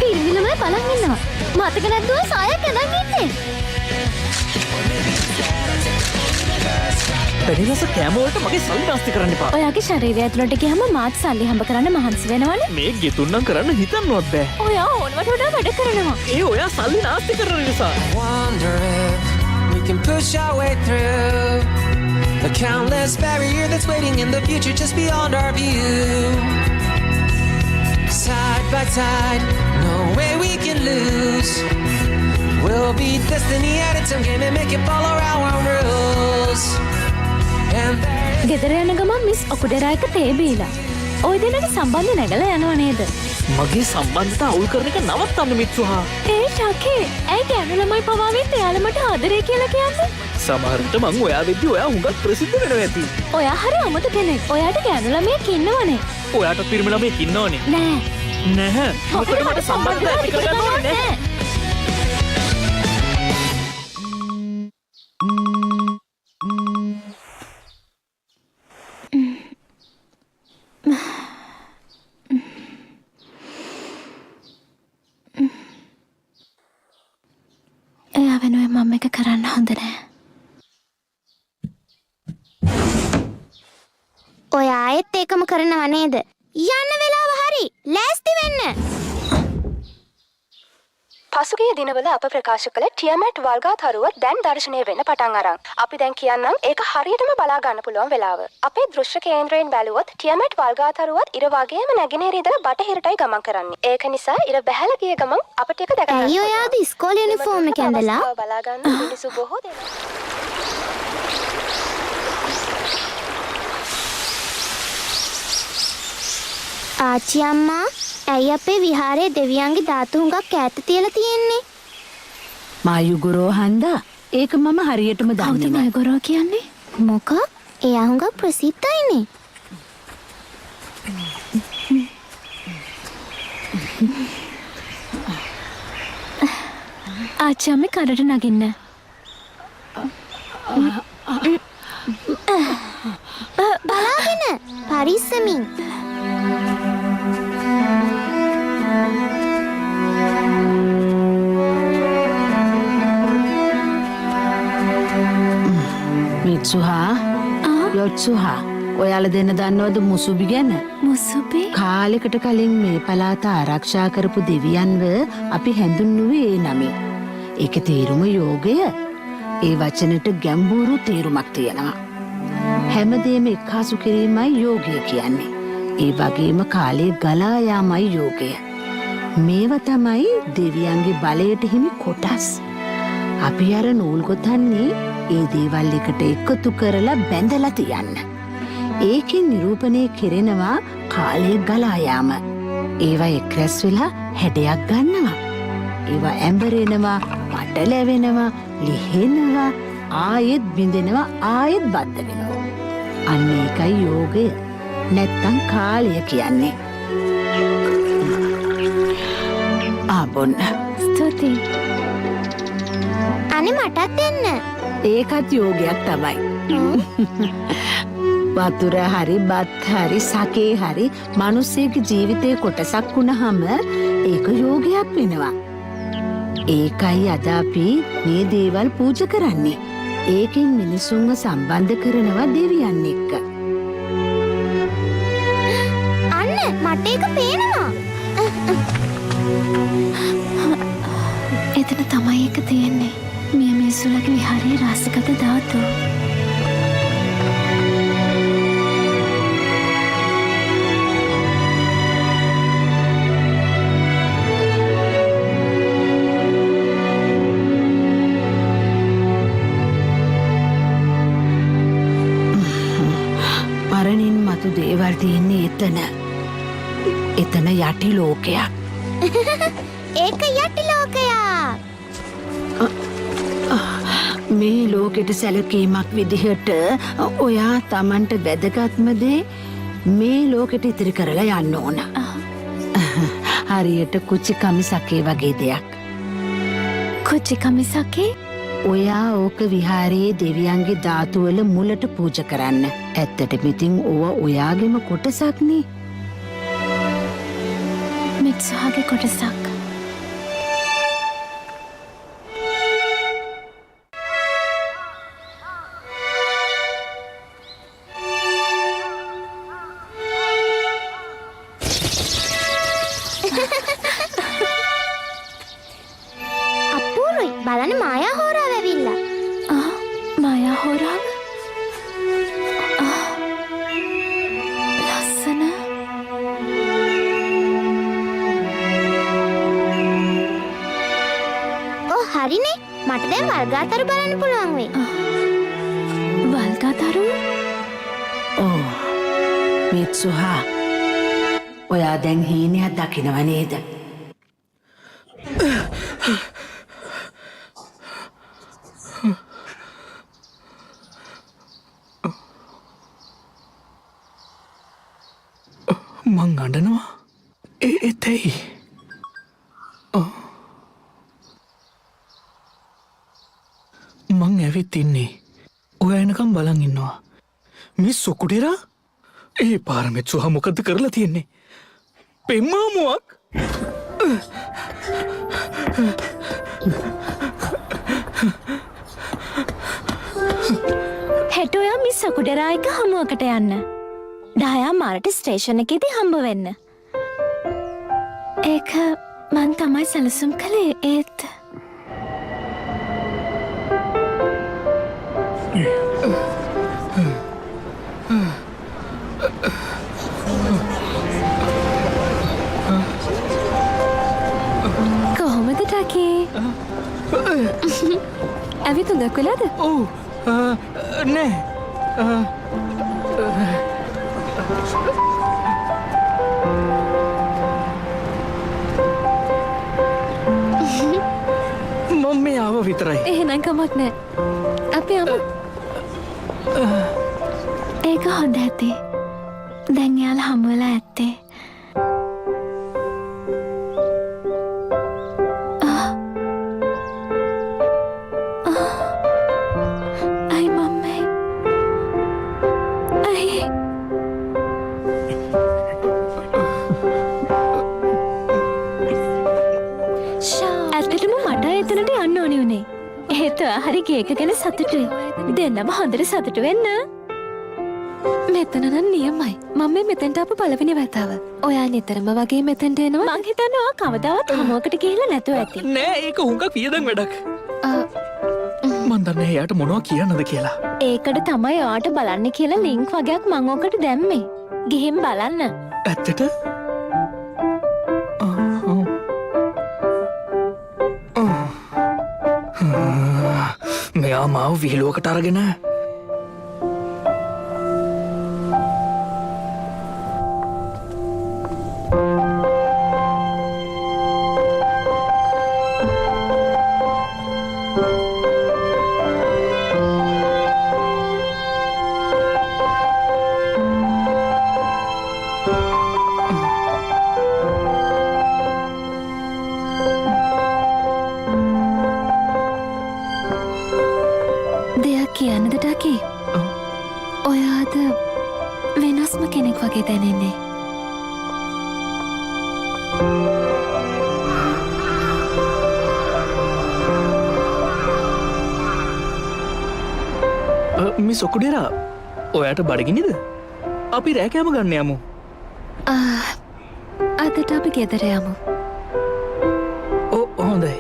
පිරිමිලමයි බලන් ඉන්නවා. මතක නැද්ද සායක් ඇඳන් ඉන්නේ? පැණිරස කෑම වලට මගේ සල්ලි නාස්ති කරන්න එපා. ඔයාගේ ශරීරය ඇතුළට ගියාම මාත් සල්ලි හම්බ කරන්න මහන්සි වෙනවනේ. මේ ගෙතුන්නම් කරන්න හිතන්නවත් බෑ. ඔයා ඕනවට වඩා වැඩ කරනවා. ඒ ඔයා සල්ලි නාස්ති කරන නිසා. Wonder if we can push our way through the countless barrier that's waiting in the future just beyond our view. Side by side, no way we can lose. We'll be destiny at its own game and make it follow our rules. ගෙදර යන ගමන් miss ඔකුඩෙරා එක තේ බීලා. ඔය දෙන්නට සම්බන්ධ නැගලා යනවා නේද? මගේ සම්බන්ධතා අවුල් කරන එක නවත්තන්න මිත්සුහා. ඒ ටකේ ඇයි ගෑනු ළමයි පවාවෙත් එයාලා මට ආදරේ කියලා කියන්නේ? සමහරවිට මං ඔයා වෙද්දි ඔයා හුඟක් ප්‍රසිද්ධ වෙනවා ඇති. ඔයා හරි අමුතු කෙනෙක්. ඔයාට ගෑනු ළමයෙක් ඉන්නවනේ. ඔයාට පිරිමි ළමයෙක් ඉන්නවනේ. නෑ. නැහැ. මොකද මට සම්බන්ධතා ඇති කරගන්න ඕනේ නැහැ. එක කරන්න හොඳ නෑ. ඔය ආයෙත් ඒකම කරනව නේද? යන්න වෙලාව හරි. ලෑස්ති වෙන්න. පසුගිය දිනවල අප ප්‍රකාශ කළ ටියමැට් වල්ගාතරුව දැන් දර්ශනය වෙන්න පටන් අරන්. අපි දැන් කියන්නම් ඒක හරියටම බලා ගන්න පුළුවන් වෙලාව. අපේ දෘශ්‍ය කේන්ද්‍රයෙන් බැලුවොත් ටියමැට් වල්ගාතරුවත් ඉර වගේම නැගෙනහිර ඉඳලා බටහිරටයි ගමන් කරන්නේ. ඒක නිසා ඉර බැහැලා ගිය ගමන් අපිට ඒක දැක ගන්න. ඇයි ඔයාද ඉස්කෝලේ යුනිෆෝම් එක ඇඳලා? බලා ගන්න මිනිස්සු බොහෝ දෙනා. ආච්චි අම්මා ඇයි අපේ විහාරයේ දෙවියන්ගේ ධාතු හුඟක් ඈත තියලා තියෙන්නේ? මායුගුරෝ හන්දා ඒක මම හරියටම දන්නේ කවුද නෑ. මයගොරෝ කියන්නේ? මොකක්? එයා හුඟක් ප්‍රසිද්ධයිනේ. ආච්චි අම්මේ කඩට නගින්න. බලාගෙන පරිස්සමින්. මිත්සුහා යොත්සුහා ඔයාලා දෙන්න දන්නවද මුසුබි ගැන? මුසුබි? කාලෙකට කලින් මේ පළාත ආරක්ෂා කරපු දෙවියන්ව අපි හැඳුන්වුවේ ඒ නමින්. ඒක තේරුම යෝගය. ඒ වචනෙට ගැඹුරු තේරුමක් තියෙනවා. හැමදේම එක්කාසු කිරීමයි යෝගය කියන්නේ. ඒ වගේම කාලේ ගලා යාමයි යෝගය. මේවා තමයි දෙවියන්ගේ බලයට හිමි කොටස්. අපි අර නූල් ගොතන්නේ ඒ දේවල් එකට එකතු කරලා බැඳලා තියන්න. ඒකෙන් නිරූපණය කෙරෙනවා කාලේ ගලා යාම. ඒවා එක්රැස් වෙලා හැඩයක් ගන්නවා. ඒවා ඇඹරෙනවා, පටලැවෙනවා, ලිහෙනවා, ආයෙත් බිඳෙනවා, ආයෙත් බද්ධ වෙනවා. අන්න ඒකයි යෝගය. නැත්තම් කාලය කියන්නේ. ආබොන්න. ස්තුතියි. අනේ මටත් දෙන්න. ඒකත් යෝගයක් තමයි. වතුර හරි බත් හරි සකේ හරි මිනිස්සෙගේ ජීවිතේ කොටසක් වුණාම ඒක යෝගයක් වෙනවා. ඒකයි අද අපි මේ දේවල් පූජා කරන්නේ. ඒකෙන් මිනිසුන්ව සම්බන්ධ කරනවා දෙවියන් එක්ක. අන්න මට ඒක පේනවා. එතන තමයි එක තියෙන්නේ. මිය මිනිස්සුලගේ විහාරයේ රාසිගත ධාතු. පරණින් මතු දේවල් තියෙන්නේ එතන. එතන යටි ලෝකයක්. ඒක යටි ලෝකයක්. මේ ලෝකෙට සැලකීමක් විදිහට ඔයා Tamanට වැදගත්ම දේ මේ ලෝකෙට ඉතිරි කරලා යන්න ඕන. හරියට කුචි කමිසකේ වගේ දෙයක්. කුචි කමිසකේ? ඔයා ඕක විහාරයේ දෙවියන්ගේ ධාතු වල මුලට පූජා කරන්න. ඇත්තටම ඉතින් ඕවා ඔයාගේම කොටසක්නේ. මිත්සුහාගේ කොටසක්. අපූරුයි. බලන්න මායා හොරාව ඇවිල්ලා. මායා හොරාව? ලස්සන. හරිනේ. මට දැන් වල්ගාතරු බලන්න පුළුවන් වෙයි. වල්ගාතරු? ඕ මිත්සුහා ඔයා දැන් හීනයක් දකිනව නේද? මං අඬනවා. එතෙයි. මං ඇවිත් ඉන්නේ. ඔය එනකම් බලන් ඉන්නවා. මිස් සොකුටේරා? ඒ පාර මිත්සුහා මොකද්ද කරලා තියෙන්නේ? පෙම්මාමුවක්? සොකුඩරායක හමුවකට යන්න. ඩායා මාරට ස්ටේෂන් එකේදී හම්බ වෙන්න. ඒක මං තමයි සැලසුම් කළේ ඒත් කොහොමද ටකේ? ඇවිත් හුඟක් වෙලාද? ඔව් නෑ මම මේ ආව විතරයි. එහෙනම් කමක් නෑ. අපි යමු. ඒක හොඳ ඇති. දැන් යාලා හමු වෙලා ඇත්තේ. අයි මම්මයි. අයි. ඇත්තටම මට එතනට යන්න ඕනි උනේ. ඒත් හරි කේක ගැන සතුටුයි. දෙන්නම හොඳට සතුටු වෙන්න. මෙතන නම් නියමයි. මම මේ මෙතෙන්ට ආපු පළවෙනි වතාව. ඔයා නිතරම වගේ මෙතෙන්ට එනවා. මං හිතන්නේ ඔයා කවදාවත් හමුවකට ගිහිල්ලා නැතුව ඇති. නෑ ඒක හුඟක් වියදම් වැඩක්. මන් දන්නේ එයාට මොනවා කියන්නද කියලා. ඒකට තමයි ඔයාට බලන්න කියලා ලින්ක් වගේක් මං ඔකට දැම්මේ. ගිහින් බලන්න. ඇත්තට? මෙයා මාව විහිළුවකට අරගෙන දෙයක් කියන්නද ටකේ? ඔයාද වෙනස්ම කෙනෙක් වගේ දැනෙන්නේ. මිස් ඔකුඩෙරා ඔයාට බඩගිනිද? අපි රෑකෑම ගන්න යමු. අදට අපි ගෙදර යමු. හොඳයි.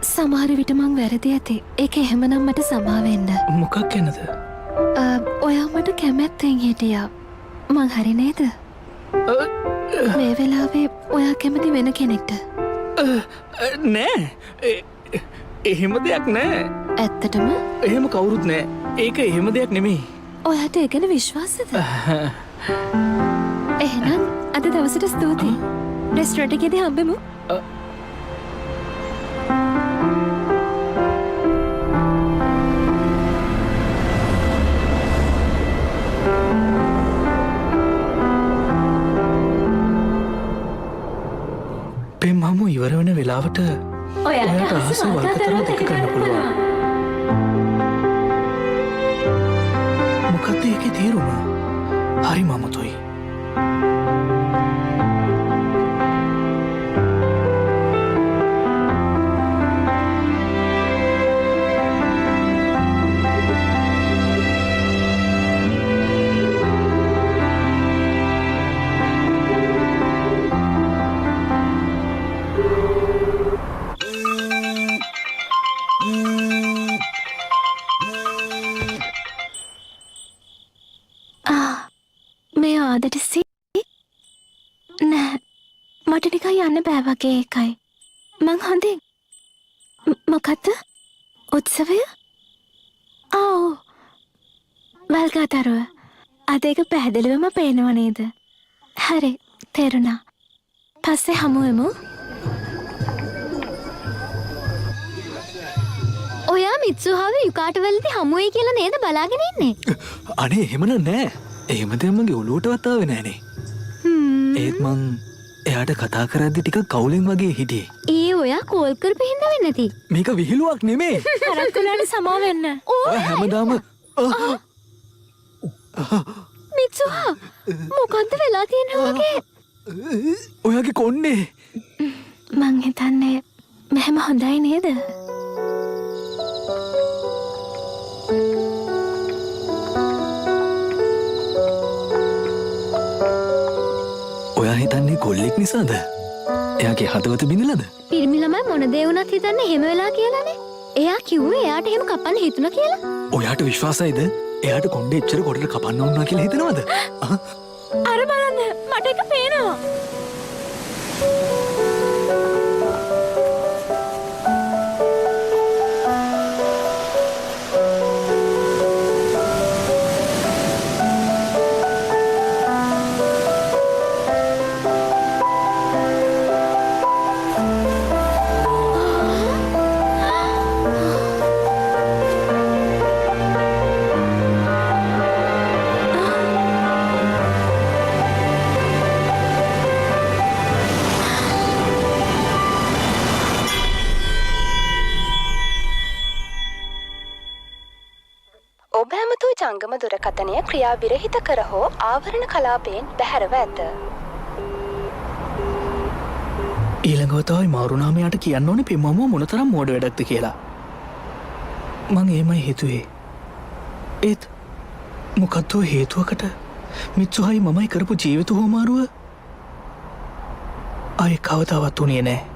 සමහර විට මං වැරදි ඇති. ඒක එහෙමනම් මට සමා වෙන්න. මොකක් ගැනද? ඔයා මට කැමැත්තෙන් හිටියා. මං හරි නේද? මේ වෙලාවේ ඔයා කැමති වෙන කෙනෙක්ට. නෑ. එහෙම දෙයක් නෑ. ඇත්තටම? එහෙම කවුරුත් නෑ. ඒක එහෙම දෙයක් නෙමෙයි. ඔයාට ඒ ගැන විශ්වාසද? එහෙනම් අද දවසට ස්තුතියි. රෙස්ටොරන්ට් එකේදී හම්බෙමු. පෙම් හමු ඉවර වෙන වෙලාවට ඔයාට ආස වර්ගතරම් දෙක ගන්න පුළුවන්. මොකක්ද ඒකේ තේරුම? හරි මමතුයි. මේ ආදට නෑ මට නිකන් යන්න බෑ වගේ එකයි. මං හොඳින් මොකද්ද? උත්සවය? ආව් වල්ගතරුව. අද ඒක පැහැදිලිවම පේනව නේද? හරි තේරුණා. පස්සේ හමුවෙමු. ඔයා මිත්සුහාවේ යුකාට වලදී හමුවේ කියලා නේද බලාගෙන ඉන්නේ? අනේ එහෙමන නෑ. එහෙම දෙයක් මගේ ඔලුවටවත් ආවේ නෑනේ. ඒත් මං එයාට කතා කරද්දි ටිකක් කවුලෙන් වගේ හිටියේ. ඒ ඔයා කෝල් කරපු හින්දා වෙන්නේ නැති. මේක විහිළුවක් නෙමෙයි. කරක්කුලාට සමා වෙන්න. ඔයා හැමදාම මිත්සුහා මොකද්ද වෙලා තියෙන්නේ වගේ? ඔයාගේ කොණ්ඩේ. මං හිතන්නේ මෙහෙම හොඳයි නේද? කොල්ලෙක් නිසාද? එයාගේ හදවත බිඳලාද? පිරිමි ළමයි මොන දේ වුණත් හිතන්නේ එහෙම වෙලා කියලානේ. එයා කිව්වේ එයාට එහෙම කපන්න හිතුණා කියලා. ඔයාට විශ්වාසයිද? එයාට කොණ්ඩේ එච්චර කොටට කපන්න වුණා කියලා හිතනවද? අර බලන්න මට එක පේනවා. ඔබ ඇමතූ ජංගම දුරකථනය ක්‍රියා විරහිත කර හෝ ආවරණ කලාපයෙන් බැහැරව ඇත. ඊළඟව තමයි මාරුනාමයට කියන්න ඕනේ පෙම්මම මොනතරම් මෝඩ වැඩක්ද කියලා. මං එහෙමයි හිතුවේ. ඒත් මොකද්ද හේතුවකට මිත්සුහයි මමයි කරපු ජීවිත හොමාරුව ආයේ කවදාවත් උනේ නැහැ.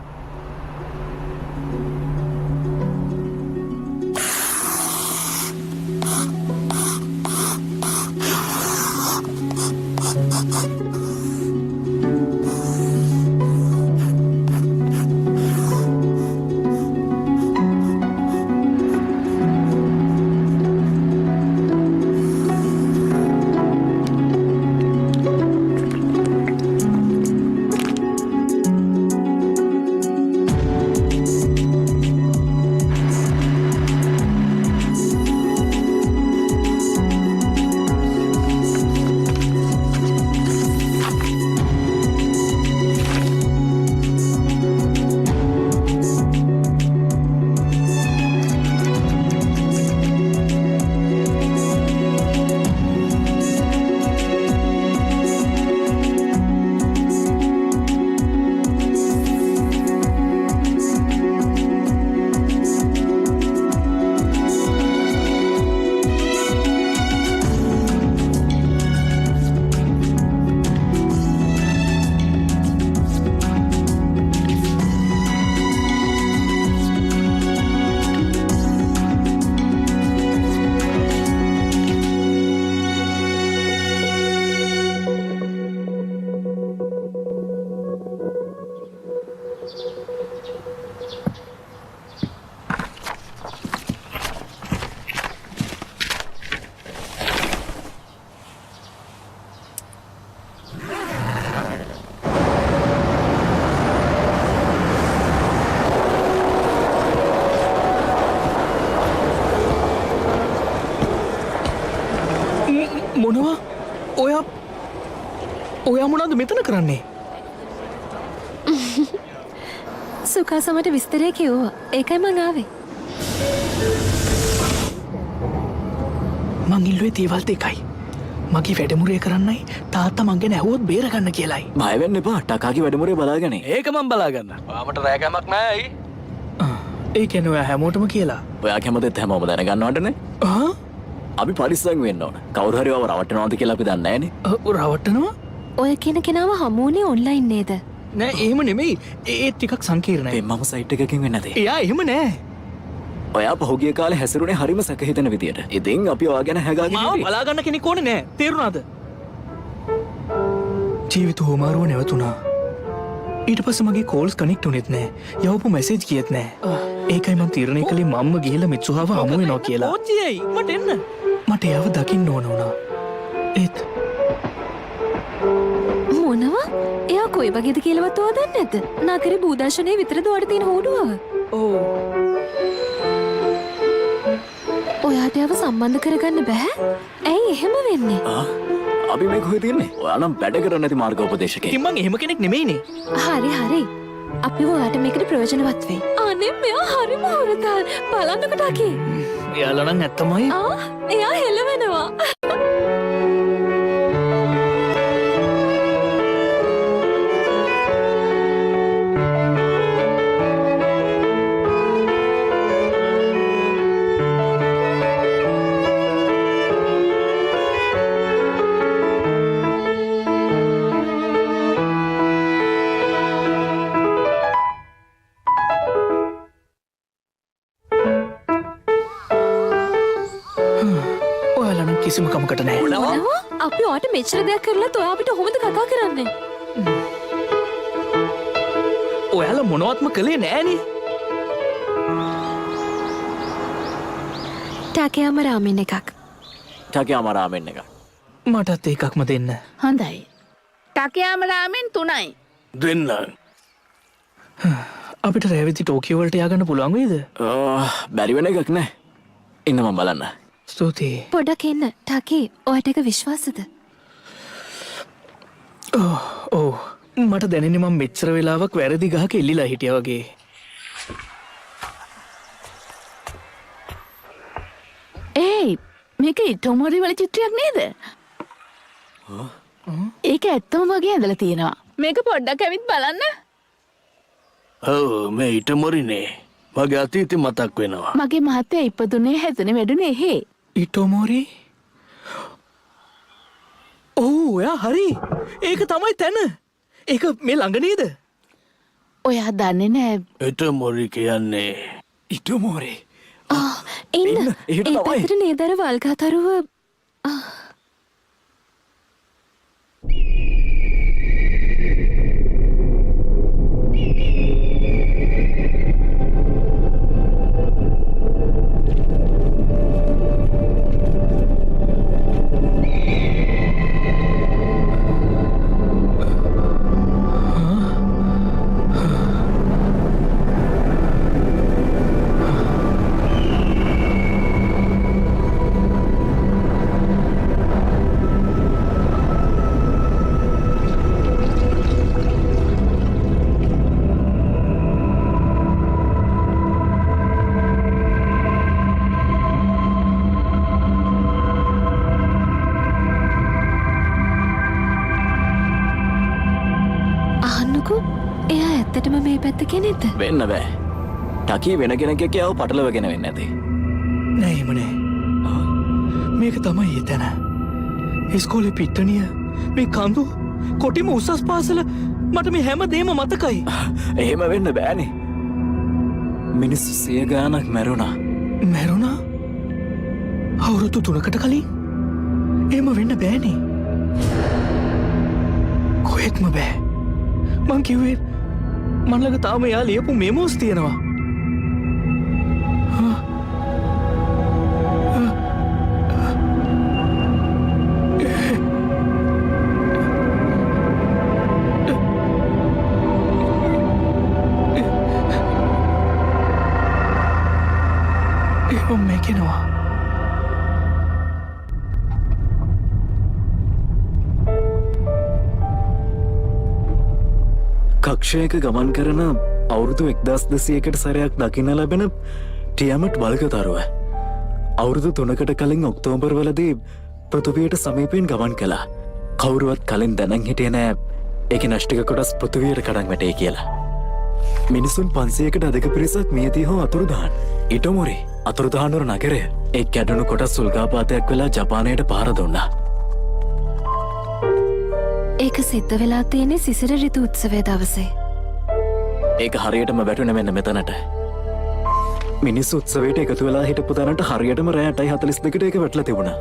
මොනවා? ඔයා මොනවද මෙතන කරන්නේ? සුකා සමට විස්තරය කිව්වා. ඒකයි මං ආවේ. මං ඉල්ලුවේ දේවල් දෙකයි. මගේ වැඩමුරේ කරන්නයි තාත්තා මං ගැන ඇහුවොත් බේරගන්න කියලායි. බය වෙන්න එපා. ටකාගේ වැඩමුරේ බලාගෙන. ඒක මං බලාගන්න. ඔයාමට රැකමක් නැහැ. ඒ කියන්නේ ඔයා හැමෝටම කියලා. ඔයා කැමතිත් හැමෝම දැනගන්නවටනේ. අපි පරිස්සම් වෙන්න ඕන. කවුරු හරි වව රවට්ටනවාද කියලා අපි දන්නේ නැහනේ. රවට්ටනවා? ඔය කියන කෙනාව හමුුනේ ඔන්ලයින් නේද? නෑ එහෙම නෙමෙයි. ඒ ටිකක් සංකීර්ණයි. මම සයිට් එකකින් වෙන්නේ නැතේ. එයා එහෙම නෑ. ඔයා පහුගිය කාලේ හැසිරුනේ හරිම සැක හිතෙන විදියට. ඉතින් අපි ඔයා ගැන හැගාගෙන මාව බලාගන්න කෙනෙක් ඕනේ නෑ. තේරුණාද? ජීවිත හොමාරුව නැවතුණා. ඊට පස්සේ මගේ කෝල්ස් කනෙක්ට් වුණෙත් නෑ. යවපු මැසේජ් ගියෙත් නෑ. ඒකයි මම තීරණය කළේ මම්ම ගිහිල්ලා මිත්සුහාව හමු වෙනවා කියලා. ඕච්චියයි මට එන්න. මට එයාව දකින්න ඕන වුණා. ඒත් මොනවා? එයා කොයි වගේද කියලාවත් ඔයා දන්නේ නැද්ද? නගරේ භූදර්ශනයේ විතරද ඔයාට තියෙන හෝඩුවව? ඔව්. ඔයාට එයාව සම්බන්ධ කරගන්න බෑ? ඇයි එහෙම වෙන්නේ? අපි මේ කොහෙද ඉන්නේ? ඔයා නම් වැඩ කරන්නේ නැති මාර්ගෝපදේශකයෙක්. ඉතින් මං එහෙම කෙනෙක් නෙමෙයිනේ. හරි. අපි ඔයාට මේකට ප්‍රයෝජනවත් වෙයි. අනේ මෙයා හරිම හොරතල්. බලන්නකට අකි. එයාලා නම් ඇත්තමයි. එයා හෙලවෙනවා. නම් කිසිම කමකට නෑ. මොනවා? අපි ඔයාට මෙච්චර දෙයක් කරලා ඔයා අපිට කොහොමද කතා කරන්නේ? ඔයාලා මොනවත්ම කළේ නෑනේ. ටාකයාම රාමෙන් එකක්. ටකයාම රාමෙන් එක. මටත් ඒකක්ම දෙන්න. හොඳයි. ටකයාම රාමෙන් 3යි. දෙන්න. අපිට රැවිති ටෝකියෝ වලට ය아가න්න පුළුවන් වේද? බැරි වෙන එකක් නෑ. ඉන්න මම බලන්න. ස්තුතියි. පොඩ්ඩක් එන්න. ටාකේ ඔයාට ඒක විශ්වාසද? ඔව්. මට දැනෙන්නේ මම මෙච්චර වෙලාවක් වැරදි ගහක එල්ලිලා හිටියා වගේ. ඒයි මේක ඉටෝමෝරි වල චිත්‍රයක් නේද? ඒක ඇත්තම වගේ ඇඳලා තියෙනවා. මේක පොඩ්ඩක් ඇවිත් බලන්න. ඔව් මේ ඉටමොරිනේ. මගේ අතීතේ මතක් වෙනවා. මගේ මහත්තයා ඉපදුනේ හැදුනේ වැඩුනේ එහෙ. ඉටෝමෝරි? ඔව් ඔයා හරි. ඒක තමයි තැන. ඒක මේ ළඟ නේද? ඔයා දන්නේ නෑ. ඉටෝමෝරි කියන්නේ ඉටමෝරේ. එන්න. එහෙට ඒ තමයි. පැත්තට නේදර වල්ගතරුව. එයා ඇත්තටම මේ පැත්ත කෙනෙක්ද? වෙන්න බෑ. ටකී වෙන කෙනෙක් එක්ක පටලවගෙන වෙන්න ඇති. නෑ එහෙම නෑ. මේක තමයි ඒ තැන. ඉස්කෝලේ පිට්ටනිය, මේ කඳු, කොටිම උසස් පාසල මට මේ හැම දෙයක්ම මතකයි. එහෙම වෙන්න බෑනේ. මිනිස්සු 100 ගාණක් මැරුණා. මැරුණා? අවුරුදු 3කට කලින්? එහෙම වෙන්න බෑනේ. කොහෙත්ම බෑ. මං කිව්වේ මන් ළඟ තාම එයා ලියපු මෙමෝස් තියෙනවා. එහෙම මේකෙනවා. කක්ෂයක ගමන් කරන අවුරුදු 1200කට සැරයක් දකින්න ලැබෙන ටියමට් වල්ගතරුව. අවුරුදු 3කට කලින් ඔක්තෝබර් වලදී පෘථිවියට සමීපයෙන් ගමන් කළා. කවුරුවත් කලින් දැනන් හිටියේ නෑ ඒක නෂ්ටික කොටස් පෘථිවියට කඩන් වැටේ කියලා. මිනිසුන් 500කට අධික පිරිසක් මියදී හෝ අතුරුදහන්. ඉටමොරි අතුරුදහන්වර නගරය ඒ කැඩුණු කොටස් සුල්ගාපාතයක් වෙලා ජපානයට පාර දුන්නා. ඒක සිද්ධ වෙලා තියෙන්නේ සිසිර ඍතු උත්සවය දවසේ. ඒක හරියටම වැටුනේ මෙන්න මෙතනට. මිනිස්සු උත්සවයට එකතු වෙලා හිටපු තැනට හරියටම රෑ 8:42ට ඒක වැටලා තිබුණා.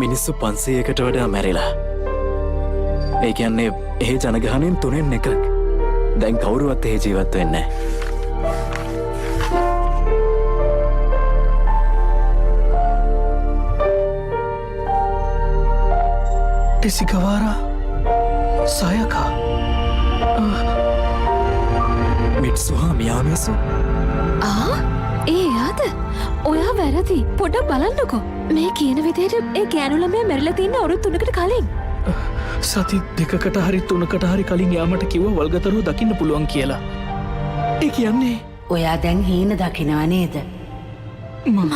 මිනිස්සු 500කට වඩා මැරිලා. ඒ කියන්නේ ඒ ජනගහනයෙන් 3න් එකක්. දැන් කවුරුවත් ඒ ජීවත් වෙන්නේ නැහැ. ටෙසිකවාරා සයකා මිට්සුහා මියාමිසු ඒ යාද? ඔයා වැරදි. පොඩ්ඩක් බලන්නකෝ. මේ කියන විදිහට ඒ ගෑනු ළමයා මැරිලා තියෙන අවුරුදු 3කට කලින්. සති 2කට හරි 3කට හරි කලින් යාමට කිව්වා වල්ගතරුව දකින්න පුළුවන් කියලා. ඒ කියන්නේ ඔයා දැන් හීන දකිනවා නේද? මම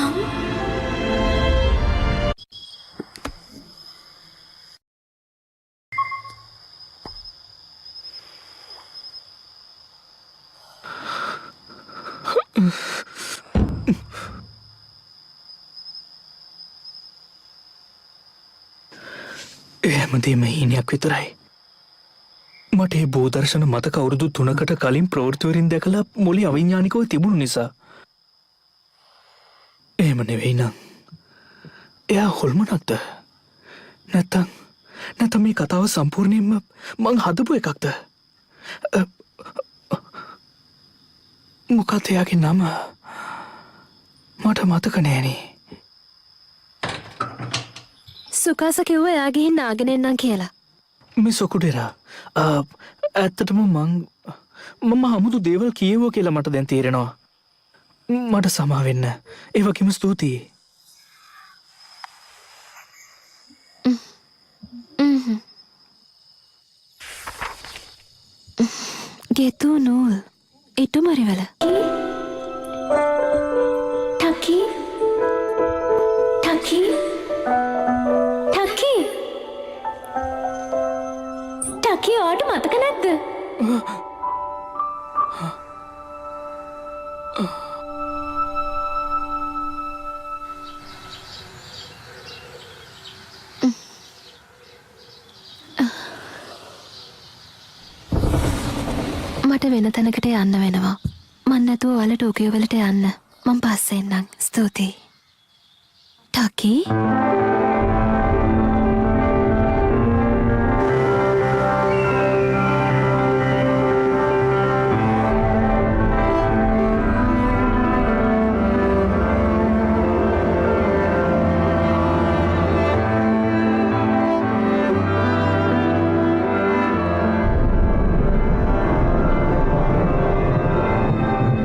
හැමදේම හීනයක් විතරයි. මට ඒ බෝදර්ශන මතක අවුරුදු 3කට කලින් ප්‍රවෘත්තිවලින් දැකලා මොළේ අවිඥානිකව තිබුණු නිසා. එහෙම නෙවෙයි නම් එයා හොල්මනක්ද නැත්නම් මේ කතාව සම්පූර්ණයෙන්ම මං හදපු එකක්ද මොකක්ද එයාගේ නම මට මතක නෑනේ සුකාස කිව්ව එයා ගිහින් නාගෙන එන්නම් කියලා. මේ සොකුඩෙරා ඇත්තටම මම අමුතු දේවල් කියවුවා කියලා මට දැන් තේරෙනවා. මට සමා වෙන්න. ඒ වගේම ස්තුතියි. ගෙතු නූල් ඉටුමරිවල ටකි ටකි ටකි ටකි ඔයාට මතක නැද්ද? මට වෙන තැනකට යන්න වෙනවා. මන් නැතුව ඔයාලා ටෝකියෝ වලට යන්න. මං පස්සේ එන්නම්. ස්තුතියි. ටකි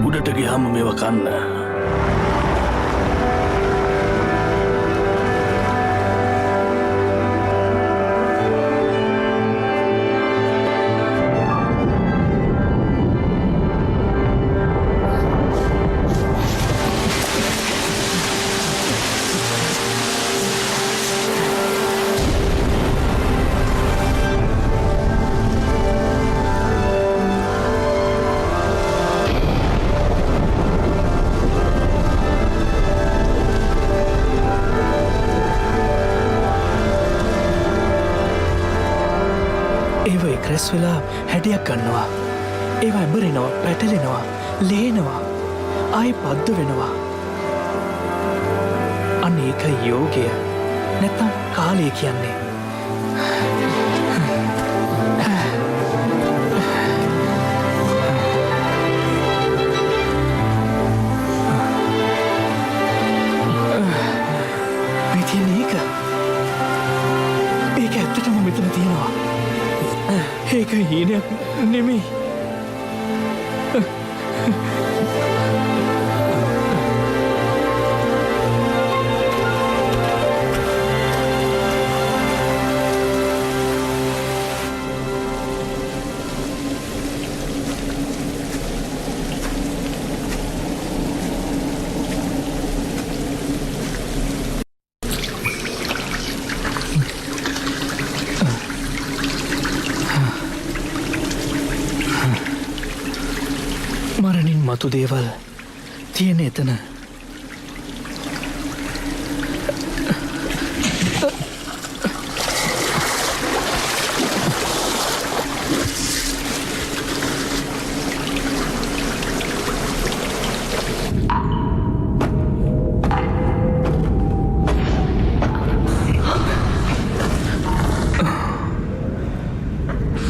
උඩට ගියාම මේව කන්න. රැස් වෙලා හැඩයක් ගන්නවා. ඒවා ඇඹරෙනවා, පැටලෙනවා, ලේනවා, ආයෙ පද්ද වෙනවා. අන්න ඒක යෝගය. නැත්තම් කාලය කියන්නේ. මේ තියෙන ඒක. ඒක ඇත්තටම මෙතන තියෙනවා. ඒක හීනයක් නෙමෙයි. මරණින් මතු දේවල් තියෙන එතන.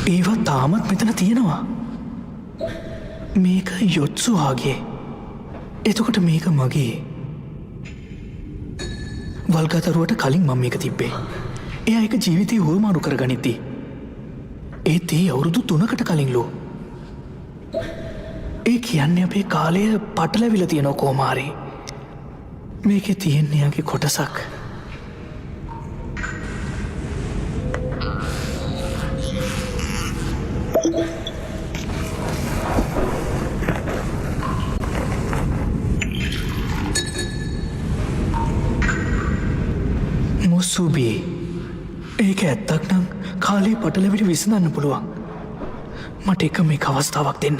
ඒවා තාමත් මෙතන තියෙනවා. මේක යොත්සුවාගේ. එතකොට මේක මගේ. වල්ගතරුවට කලින් මම මේක තිබ්බේ. එයා එක ජීවිතය හුවමාරු කරගනිද්දි. ඒත් ඒ අවුරුදු 3කට කලින්ලු. ඒ කියන්නේ අපේ කාලය පටලැවිලා තියෙනවා කොහොමාරි. මේකේ තියෙන්නේ යාගේ කොටසක්. මුසුබී. ඒක ඇත්තක් නම් කාලේ පටලැවිලි විසඳන්න පුළුවන්. මට එක මේක අවස්ථාවක් දෙන්න.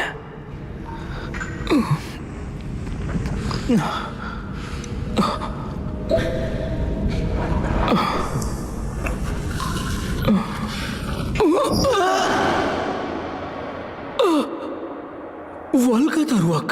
වල්ගතරුවක්.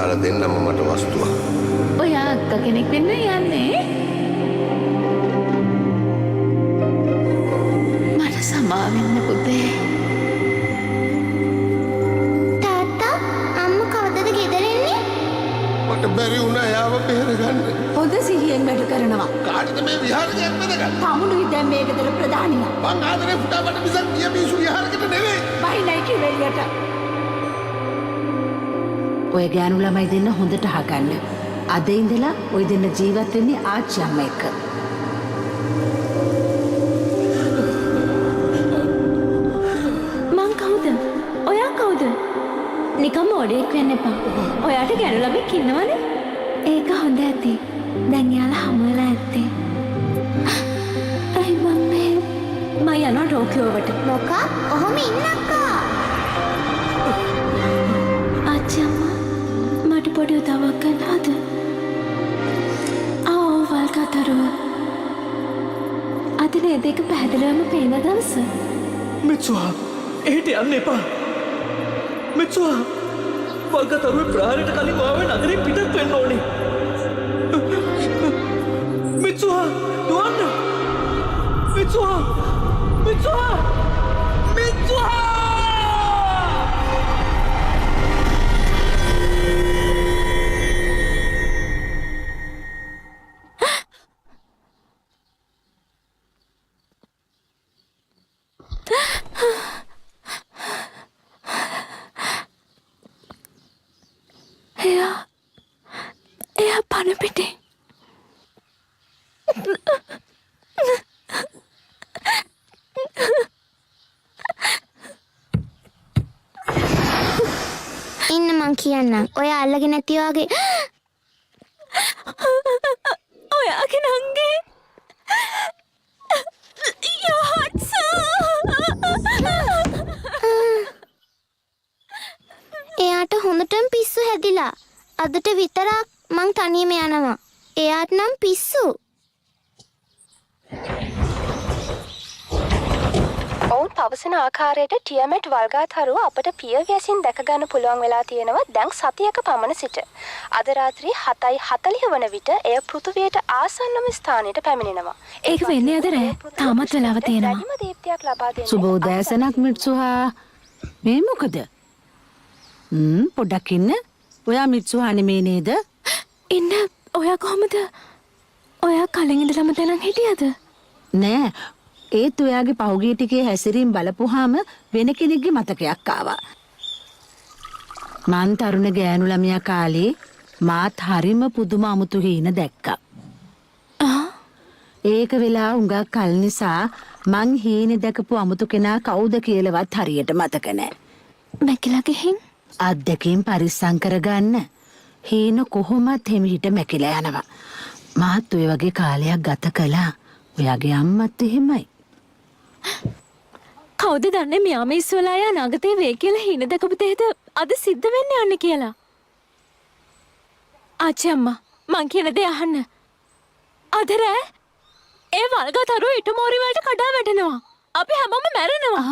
ඔයාලා දෙන්නම මට වස්තුවක්. ඔයා අක්ක කෙනෙක් වෙන්න යන්නේ? මට සමාවෙන්න පුතේ. තාත්තා අම්මා කවදද ගෙදර එන්නේ? මට බැරි වුණා යාව බේරගන්න. හොඳ සිහියෙන් වැඩ කරනවා. කාටද මේ විහාරයක් වැදගත්? තමුණුයි දැන් මේ ගෙදර ප්‍රධානියා. මං ආදරේ පුටාවට මිසක් ගිය මිනිස්සු විහාරයකට නෙවෙයි. බයිලයි කිවෙලියට. ඔය ගෑනු ළමයි දෙන්න හොඳට අහගන්න. අද ඉඳලා ඔය දෙන්න ජීවත් වෙන්නේ ආච්චි අම්මා එක්ක. මං කවුද? ඔයා කවුද? නිකම් මොඩෙක් වෙන්න එපා. ඔයාට ගැණු ළමෙක් ඉන්නවනේ? ඒක හොඳ ඇති. දැන් යාලා හමු වෙලා ඇත්තේ. අයි මම්මේ. මම යනවා ටෝකියෝවට. මොකක්? ඔහොම ඉන්නක්කා. ආච්චි අම්මා මට පොඩි උදව්වක් කරන්නද? වල්කතරුව. අද නේද ඒක පැහැදිලිවම පේන දවස. මිත්සුහා එහෙට යන්න එපා. මිත්සුහා වල්කතරුවේ ප්‍රහාරයට කලින් ඔයාව නගරේ පිටත් වෙන්න ඕනේ. මිත්සුහා දුවන්න. මිත්සුහා මිත්සුහා මිත්සුහා එයා පණ පිටේ. ඉන්න මං කියන්නම්. ඔය අල්ලගෙන නැති වගේ. ඔයාගේ නංගේ එයාට හොඳටම පිස්සු හැදිලා. අදට විතරක් මං තනියම යනවා. එයාට නම් පිස්සු. ඔවුන් පවසන ආකාරයට ටියමැට් වල්ගාතරුව අපට පිය ගැසින් දැක ගන්න පුළුවන් වෙලා තියෙනවා දැන් සතියක පමණ සිට. අද රාත්‍රී 7:40 වන විට එය පෘථුවියට ආසන්නම ස්ථානයට පැමිණෙනවා. ඒක වෙන්නේ අද රෑ. තාමත් වෙලාව තියෙනවා. වැඩිම දීප්තියක් ලබා දෙන්නේ. සුබ උදෑසනක් මිත්සුහා. මේ මොකද? පොඩ්ඩක් ඉන්න. ඔයා මිත්සුහා නෙමේ නේද? ඉන්න. ඔයා කොහමද? ඔයා කලින් ඉඳලම දැනන් හිටියද? නෑ. ඒත් ඔයාගේ පහුගිය ටිකේ හැසිරීම් බලපුවාම වෙන කෙනෙක්ගේ මතකයක් ආවා. මං තරුණ ගෑනු ළමයා කාලේ මාත් හරිම පුදුම අමුතු හීන දැක්කා. ඒක වෙලා උඟක් කල් නිසා මං හීනේ දැකපු අමුතු කෙනා කවුද කියලාවත් හරියට මතක නෑ. මැකිලා ගිහින් අත්දැකීම් පරිස්සම් කරගන්න. හීන කොහොමත් හිමිහිට මැකිලා යනවා. මාත් ඔය වගේ කාලයක් ගත කළා. ඔයාගේ අම්මත් එහෙමයි. කවුද දන්නේ මෙයාම ඉස්සෙල්ලා යා නගතේ වේ කියලා හින දැකපු දෙයද අද සිද්ධ වෙන්න යන්නේ කියලා. ආච්චි අම්මා මං කියන දේ අහන්න. අද රෑ ඒ වල්ගතරුව ඉටමෝරි වලට කඩා වැටෙනවා. අපි හැමෝම මැරෙනවා.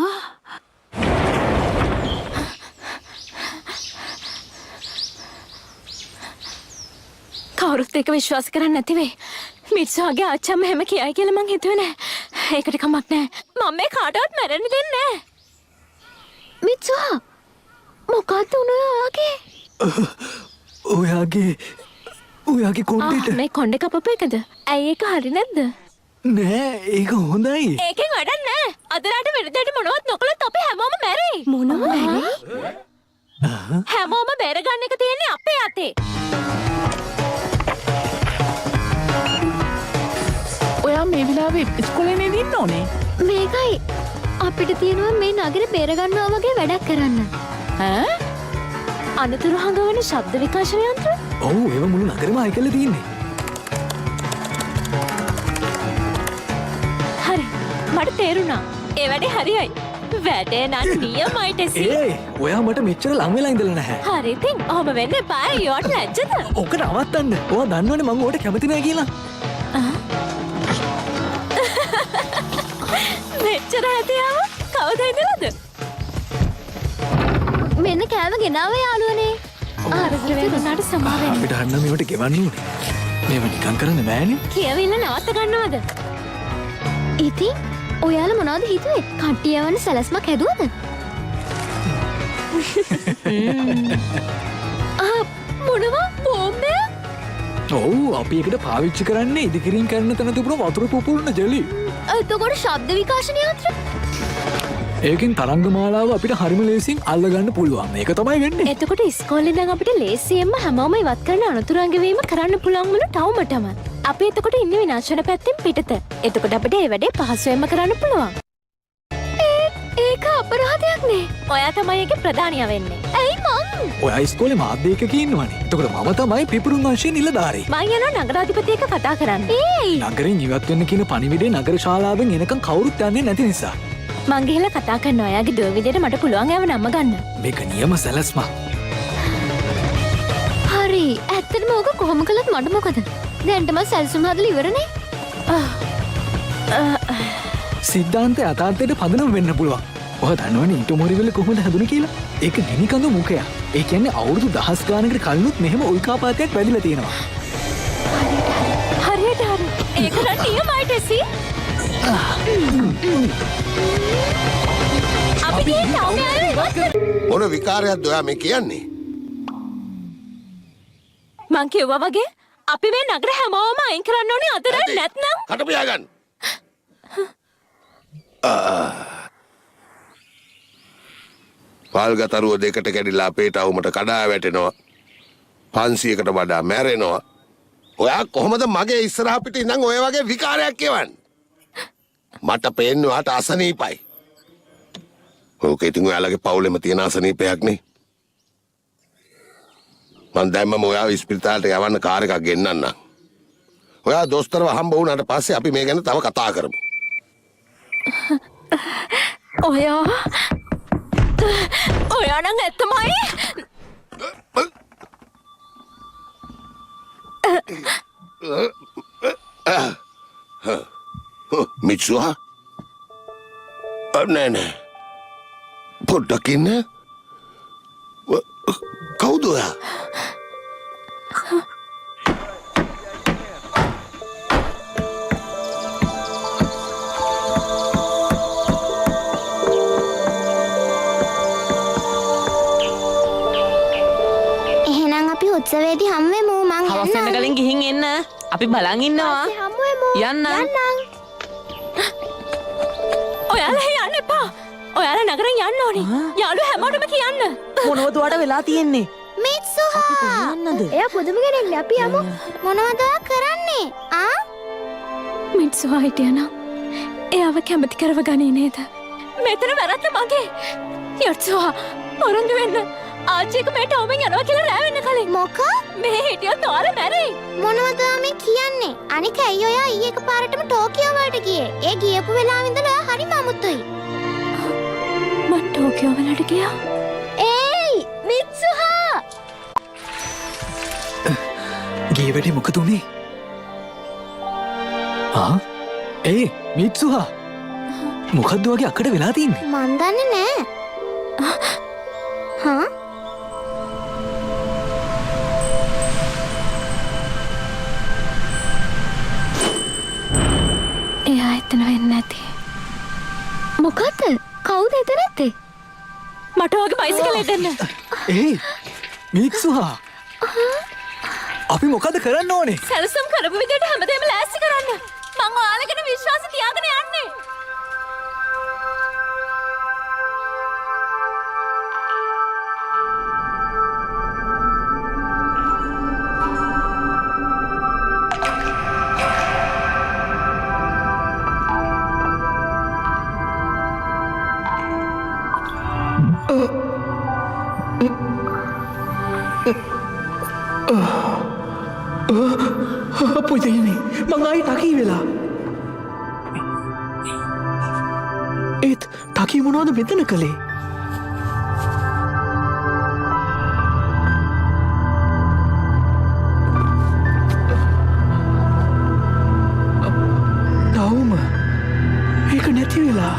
කවුරුත් ඒක විශ්වාස කරන්නේ නැති වෙයි. මිත්සුහාගේ ආච්චම්ම හැම කියයි කියලා මං හිතුවේ නෑ. ඒකට කමක් නෑ. මම මේ කාටවත් මැරෙන්න දෙන්නේ නෑ. මිත්සුහා මොකක්ද උනේ ඔයාගේ? ඔයාගේ කොණ්ඩේට මේ කොණ්ඩේ කපපු එකද? ඇයි ඒක හරි නැද්ද? නෑ ඒක හොඳයි. ඒකෙන් වැඩක් නෑ. අද රාට වෙනදට මොනවත් නොකළොත් අපි හැමෝම මැරෙයි. මොනව මැරෙයි? හැමෝම බේරගන්න එක තියෙන්නේ අපේ අතේ. ඔයා මේ වෙලාවේ ඉස්කෝලේ නේද ඉන්න ඕනේ? මේකයි අපිට තියෙනවා මේ නගරේ බේරගන්නවා වගේ වැඩක් කරන්න. ඈ? අනතුරු හංගවන ශබ්ද විකාශන යන්ත්‍ර? ඔව් ඒව මුළු නගරෙම අය කරලා තියෙන්නේ. හරි. මට තේරුණා. ඒ වැඩේ හරියයි. වැඩේ නම් නියමයි ටෙසි. ඔයා මට මෙච්චර ලං වෙලා ඉඳලා නැහැ. හරි ඉතින් ඔහොම වෙන්න එපා. ඊට ලැජ්ජද? ඔක නවත්තන්න. ඔයා දන්නවනේ මම ඔයාට කැමති නෑ කියලා. මෙච්චර හැදියාව කවුද ඉඳලාද? මෙන්න කෑම ගෙනාව යාළුවනේ. ආරතර වෙනුනාට සමාවෙන්න. අපිට අන්න මේවට ගෙවන්න ඕනේ. මේව නිකන් කරන්න බෑනේ. කියවිල්ල නවත්ත ගන්නවද? ඉතින් ඔයාලා මොනවද හිතුවේ? කට්ටිය යවන්න සැලැස්මක් හැදුවද? මොනවා බෝම්බය? ඔව් අපි එකට පාවිච්චි කරන්නේ ඉදිකිරින් කරන තැන තිබුණ වතුර පුපුරන ජලි. එතකොට ශබ්ද විකාශන යන්ත්‍ර? ඒකෙන් තරංගමාලාව අපිට හරිම ලේසියෙන් අල්ලගන්න පුළුවන්. ඒක තමයි වෙන්නේ. එතකොට ඉස්කෝලේ ඉඳන් අපිට ලේසියෙන්ම හැමෝම ඉවත් කරන අනුතරංගවීම කරන්න පුළුවන් වුණු තවමටම. අපි එතකොට ඉන්නේ විනාශන පැත්තෙන් පිටත. එතකොට අපිට ඒ වැඩේ පහසුවෙන්ම කරන්න පුළුවන්. ඒක අපරාධයක් නේ. ඔයා තමයි ඒකේ ප්‍රධානියා වෙන්නේ. ඇයි මං? ඔයා ඉස්කෝලේ මාධ්‍ය එකක ඉන්නවනේ. එතකොට මම තමයි පිපුරුම් අංශයේ නිලධාරී. මං යනවා නගරාධිපති එක්ක කතා කරන්න. ඒයි. නගරෙන් ඉවත් වෙන්න කියන පණිවිඩය නගර ශාලාවෙන් එනකන් කවුරුත් යන්නේ නැති නිසා. මං ගිහලා කතා කරනවා. ඔයාගේ දුව විදියට මට පුළුවන් ඒව නම්ම ගන්න. මේක නියම සැලැස්මක්. හරි. ඇත්තටම ඕක කොහොම කළත් මට මොකද? දැන්ටම සැලසුම් හදලා ඉවරනේ. සිද්ධාන්ත යථාර්ථයට පදනම් වෙන්න පුළුවන්. ඔය දන්නවනේ ඊටමොරිවිල කොහොමද හැදුනේ කියලා? ඒක නිනිකඳු මුඛයක්. ඒ කියන්නේ අවුරුදු දහස් ගානකට කලිනුත් මෙහෙම උල්කාපාතයක් වැදිලා තියෙනවා. හරියට හරි. ඒක නම් නියමයි ටෙසි. අපි ගිහින් තාමයාලු ඉවත් කරමු. මොන විකාරයක්ද ඔයා මේ කියන්නේ? මං කිව්වා වගේ අපි මේ නගර හැමෝම අයින් කරන්න ඕනේ අතර නැත්නම් කට පියාගන්න. පාල්ගතරුව දෙකට කැඩිලා අපේට අවුමට කඩා වැටෙනවා. 500කට වඩා මැරෙනවා. ඔයා කොහොමද මගේ ඉස්සරහ පිට ඉඳන් ඔය වගේ විකාරයක් කියවන්නේ? මට පේන්නේ ඔයාට අසනීපයි. ඕක ඉතින් ඔයාලගේ පවුලෙම තියෙන අසනීපයක් නේ. මං දැම්මම ඔයාව ඉස්පිරිතාලට යවන්න කාර් එකක් ගෙන්නන්නම්. ඔයා දොස්තරව හම්බ වුණාට පස්සේ අපි මේ ගැන තව කතා කරමු. ඔයා නම් ඇත්තමයි. මිත්සුහා? නෑ. පොඩ්ඩක් ඉන්න. කවුද ඔයා? එහෙනම් අපි උත්සවයේදී හමු වෙමු. මං හවස් වෙන්න කලින් ගිහින් එන්න. අපි බලන් ඉන්නවා. හමු වෙමු. යන්න. ඔයාලා යන්න එපා. ඔයාලා නගරෙන් යන්න ඕනේ. යාළුවෝ හැමෝටම කියන්න. මොනවද උඩට වෙලා තියෙන්නේ? මිත්සුහා. එයා පුදුම කෙනෙක්නේ. අපි යමු. මොනවද කරන්නේ? මිත්සුහා හිටියනම් එයාව කැමති කරව ගනී නේද? මෙතන වැරද්ද මගේ. යොත්සුහා පොරොන්දු වෙන්න. ආච්චික මේ ටෝමෙන් යනවා කියලා රෑ වෙන්න කලින්. මොක? මේ හිටියොත් ඔයාලා මැරෙයි. මොනවද මේ කියන්නේ? අනික ඇයි ඔයා ඊයේ එකපාරටම ටෝකියෝ වලට ගියේ? ඒ ගියපු වෙලාවෙ ඉඳලා හරිම අමුතුයි. මං ටෝකියෝ වලට ගියා. ඒයි මිත්සුහා! ගිය වැඩේ මොකද උනේ? ඒ මිත්සුහා මොකද්ද වගේ අකට වෙලා තින්නේ? මන් දන්නේ නෑ. හා? එයා එතන වෙන්නේ නැති. මොකද්ද? කවුද එතන නැත්තේ? මට ඔයාගේ බයිසිකලේ දෙන්න. මිත්සුහා අපි මොකද කරන්න ඕනේ? සැලසුම් කරපු විදිහට හැමදේම ලෑස්ති කරන්න. මං ඔයාලා ගැන විශ්වාස තියාගෙන යන්නේ. පුදේනේ මං ආයි ටකී වෙලා. ඒත් ටකී මොනවද මෙතන කළේ? තවම ඒක නැති වෙලා.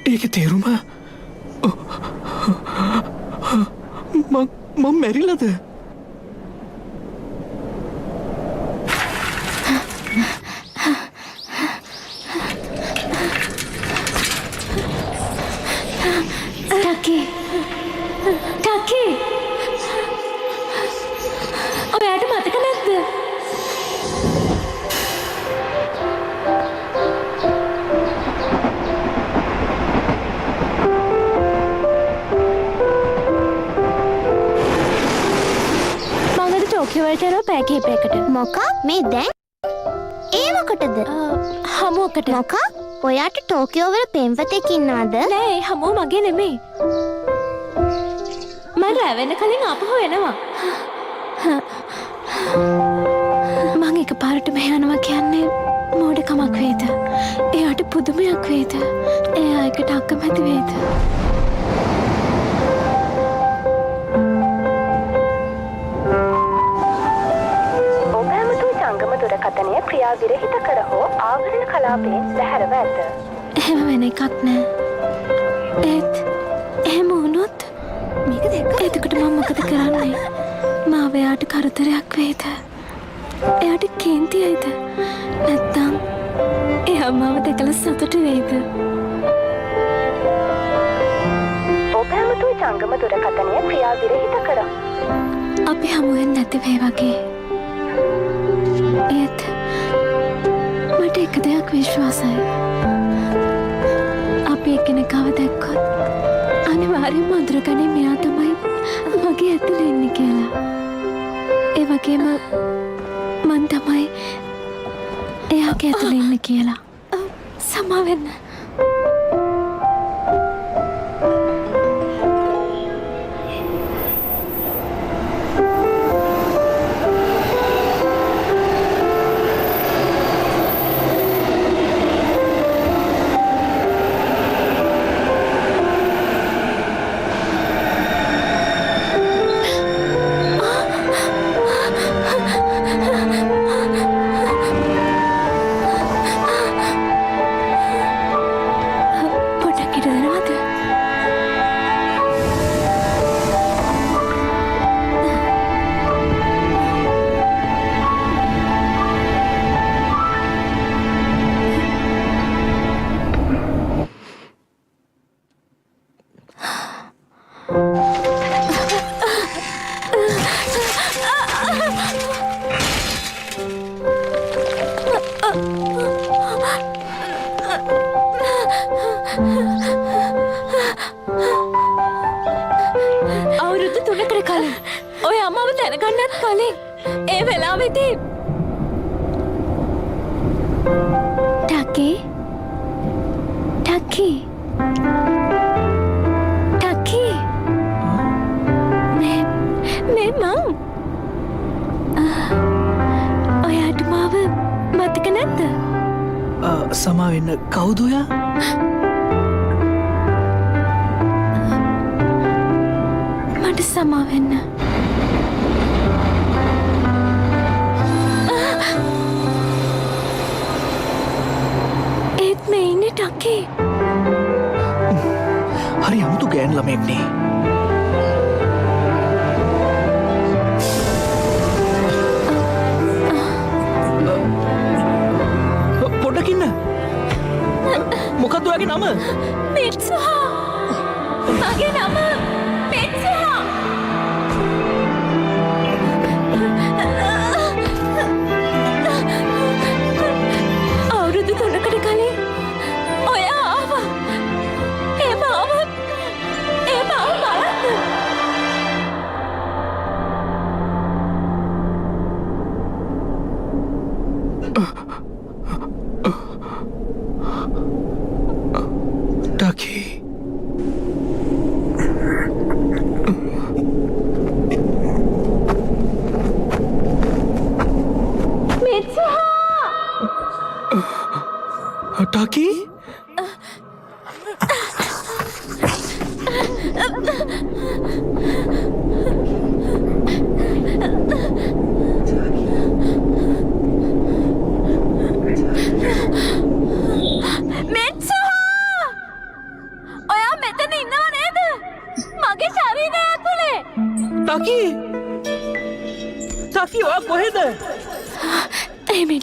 ඒක තේරුම මම මැරිලද? ටකේ ඔයාට මතක නැද්ද? ටෝකියෝවලට යනවා පැය කිහිපයකට. මොකක් මේ දැන්? ඒ මොකටද? හමුවකට. මොකක්? ඔයාට ටෝකියෝ වල පෙම්වතෙක් ඉන්නවද? නෑ ඒ හමුව මගේ නෙමෙයි. මම රැවෙන්න කලින් ආපහු එනවා. මං එකපාරට මෙහෙ යනවා කියන්නේ මෝඩකමක් වේද? එයාට පුදුමයක් වේද? එයා එකට අකමැති වේද? දුරකථනය ක්‍රියාවිරහිත කර හෝ ආවරණ කලාපයෙන් බැහැරව ඇත. එහෙම වෙන එකක් නෑ. ඒත් එහෙම වුණොත් මේක දැක්ක. එතකොට මම මොකද කරන්නේ? මාව එයාට කරදරයක් වේද? එයාට කේන්තියයිද? නැත්නම් එයා මාව දැකලා සතුටු වේද? ඔබ ඇමතුම් ජංගම දුරකථනය ක්‍රියාවිරහිත කර. අපි හමුවෙන් නැති වේ වගේ. ඒත් මට එක දෙයක් විශ්වාසයි. අපි එකිනෙකාව දැක්කොත් අනිවාර්යෙන්ම අඳුරගන්නේ මෙයා තමයි මගේ ඇතුළේ ඉන්නේ කියලා. ඒ වගේම මං තමයි එයාගේ ඇතුළේ ඉන්නේ කියලා. සමා වෙන්න. අවුරුදු 3කට කලින් ඔය අම්මව දැනගන්නත් කලින් ඒ වෙලාවෙදී ටකි මේ මං ඔයාට මාව මතක නැද්ද? සමා වෙන්න. කවුද ඔයා? මට සමා වෙන්න. ඒත් මේ ඉන්නේ ටකි. හරි අමුතු ගෑන් ළමෙක් නේ. පොඩ්ඩක් ඉන්න. මොකක්ද ඔයාගේ නම? මිත්සුහා. මගේ නම මිත්සුහා. අවුරුදු 3කට කලින් ඔයා ආවා. ඒ මාව බලන්න. ටකි. ටකි?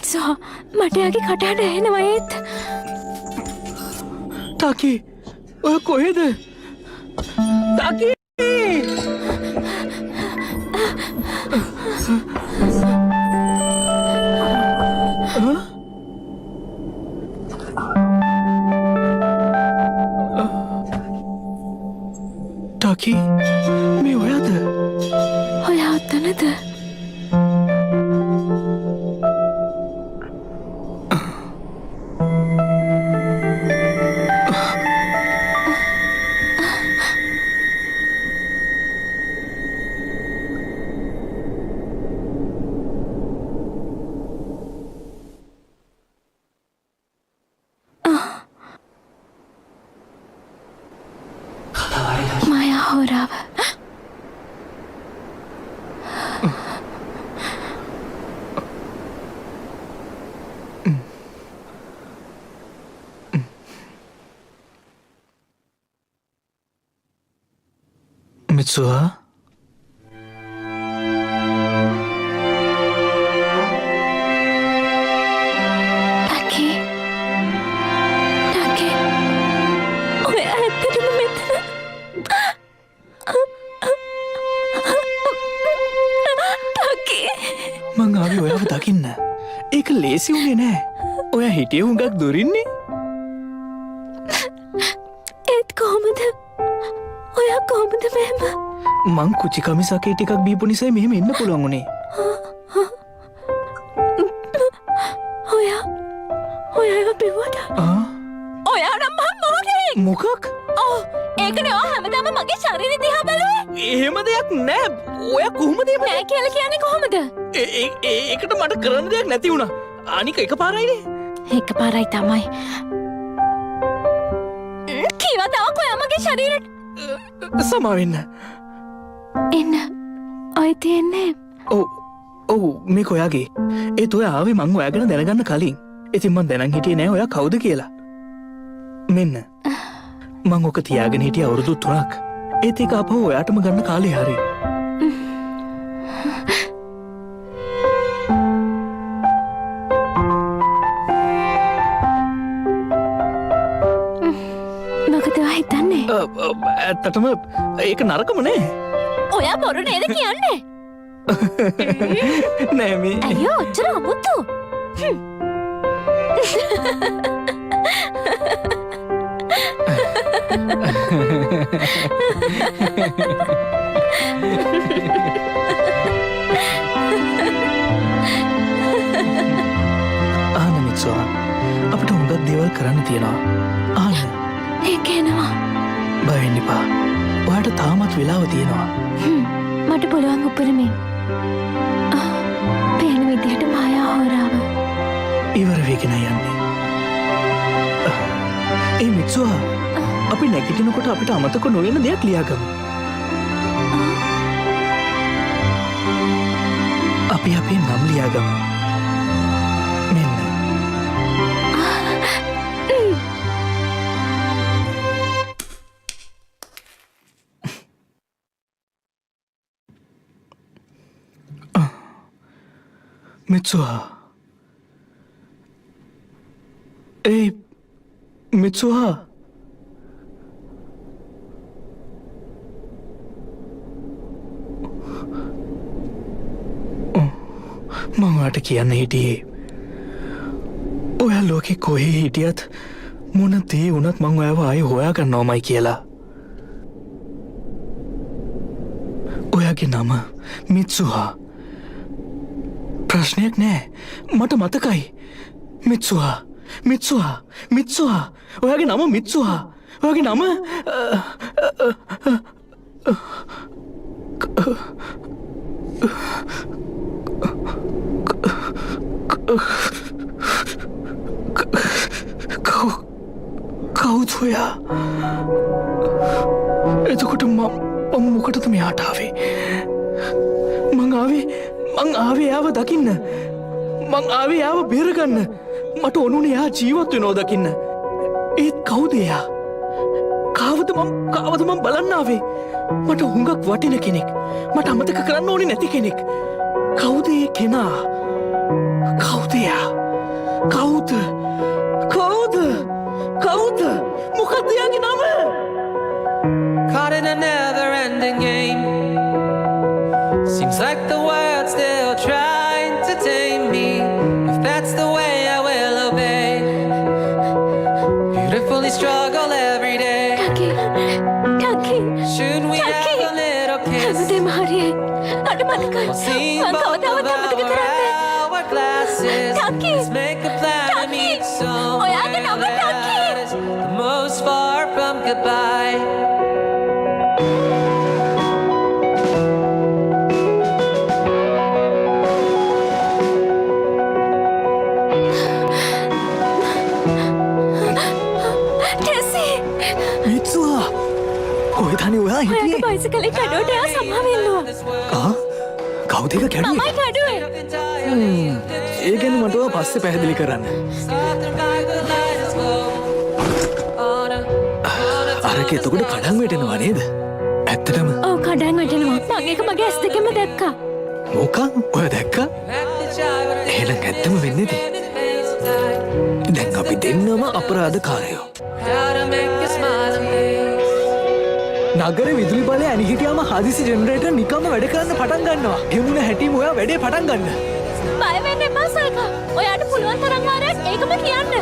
මිත්සෝ මට යාගේ කටහඬ ඇහෙනවා ඒත් තාකි ඔය කොහෙද තාකි තාකි මේ ඔයාද ඔයා ඔතනද මායා හොරාව මිත්සුවා ටකි ටකි ඔය ඇත්තටම මෙතන ටකි මං ආවේ ඔයාව දකින්න ඒක ලේසි වුණේ නෑ ඔයා හිටිය හුඟක් දුරින්නේ ඒත් කොහොමද ඔයා කොහොමද මෙහෙම මං කුචි කමිසකේ ටිකක් බීපු නිසා මෙහෙම ඉන්න පුළුවන් උනේ ඔයා ඒව බිව්වද ඔයා නම් මහා මොකෙක් මොකක් ඔව් ඒකනේ ඔයා හැමදාම මගේ ශරීරය දිහා බැලුවේ එහෙම දෙයක් නෑ ඔයා කොහොමද එහෙම නෑ කියලා කියන්නේ කොහොමද ඒකට මට කරන්න දෙයක් නැති වුණා අනික එකපාරයිනේ එකපාරයි තමයි කීවදාක ඔයා මගේ ශරීරෙට සමාවෙන්න එන්න ඔය තියෙන්නේ ඔව් මේක ඔයාගේ ඒත් ඔයා ආවේ මං ඔයා ගැන දැනගන්න කලින් ඉතින් මං දැනන් හිටියේ නෑ ඔයා කවුද කියලා මෙන්න මං ඔක තියාගෙන හිටියේ අවුරුදු 3ක් ඒත් ඒක අපව ඔයාටම ගන්න කාලේ හරි මොකද ඔයා හිතන්නේ ඇත්තටම ඒක නරකම නෑ ඔයා බොරු නේද කියන්නේ නෑ මේ අයියෝ ඔච්චර අමුතු ආන මිත්සුවා අපිට හුඟක් දේවල් කරන්න තියෙනවා ආන ඒක එනවා බය වෙන්න එපා ඔයාට තාමත් වෙලාව තියෙනවා මට පුළුවන් උපරිමයෙන් පේන විදිහට මායා හොරාව ඉවර වෙගෙන යන්නේ ඒ මිත්සුවා අපි නැගිටිනකොට අපිට අමතක නොවෙන දෙයක් ලියාගමු අපි අපේ නම් ලියාගමු මෙන්න මිත්සුවා ඒ මිත්සුවා මං ඔයාට කියන්න හිටියේ ඔයා ලෝකෙ කොහේ හිටියත් මොන දේ වුණත් මං ඔයාව ආයේ හොයාගන්නවමයි කියලා ඔයාගේ නම මිත්සුහා ප්‍රශ්නයක් නෑ මට මතකයි මිත්සුහා ඔයාගේ නම මිත්සුහා ඔයාගේ නම කවුද ඔයා එතකොට මම මොකටද මෙයාට ආවේ මං ආවේ යාව දකින්න මං ආවේ යාව බේරගන්න මට ඕනුනේ යා ජීවත් වෙනව දකින්න ඒත් කවුද එයා කාවද මම බලන්න ආවේ මට හුඟක් වටින කෙනෙක් මට අමතක කරන්න ඕනේ නැති කෙනෙක් කවුද ඒ කෙනා කවුද කවුදයා කවුද කවුද කවුද මොකදයාගේ නම Caught in a never-ending game. Seems like the world's still trying to tame me. If that's the way, I will obey. Beautifully struggle every day. ටකි Should we have a little kiss? හැමදේම හරියයි අට මතකයි We'll see මං both කවදාවත් of අමතක කරන්නේ our glasses. Taki. Let's make a plan to Taki. meet ඔයාගේ නම somewhere Taki. that is the most far from goodbye. ටෙසි මිත්සුවා කොහෙතනි ඔයා ඔයාගේ හිටියේ බයිසිකලේ කැඩුවට එයා සමහවෙල්ලුවා කවුදක කැඩුවේ තමයි කැඩුවේ ඒ ගැන මටව පස්සේ පැහැදිලි කරන්න අරක එතකොට කඩන් වැටෙනවා නේද ඇත්තටම ඔව් කඩන් වැටෙනවා මං ඒක මගේ ඇස් දෙකෙන්ම දැක්කා මොකක් ඔය දැක්ක එහෙනම් ඇත්තම වෙන්නේද දැන් අපි දෙන්නම අපරාධකාරයෝ How to make you smile at me. නගර විදුලි බලය ඇනිහිටියාම හදිසි ජෙනරේටර් නිකම්ම වැඩ කරන්න පටන් ගන්නවා එමුණ හැටිම ඔයා වැඩේ පටන් ගන්න බය වෙන්න එපා සයිකා ඔයාට පුළුවන් තරම් වාරයක් ඒකම කියන්න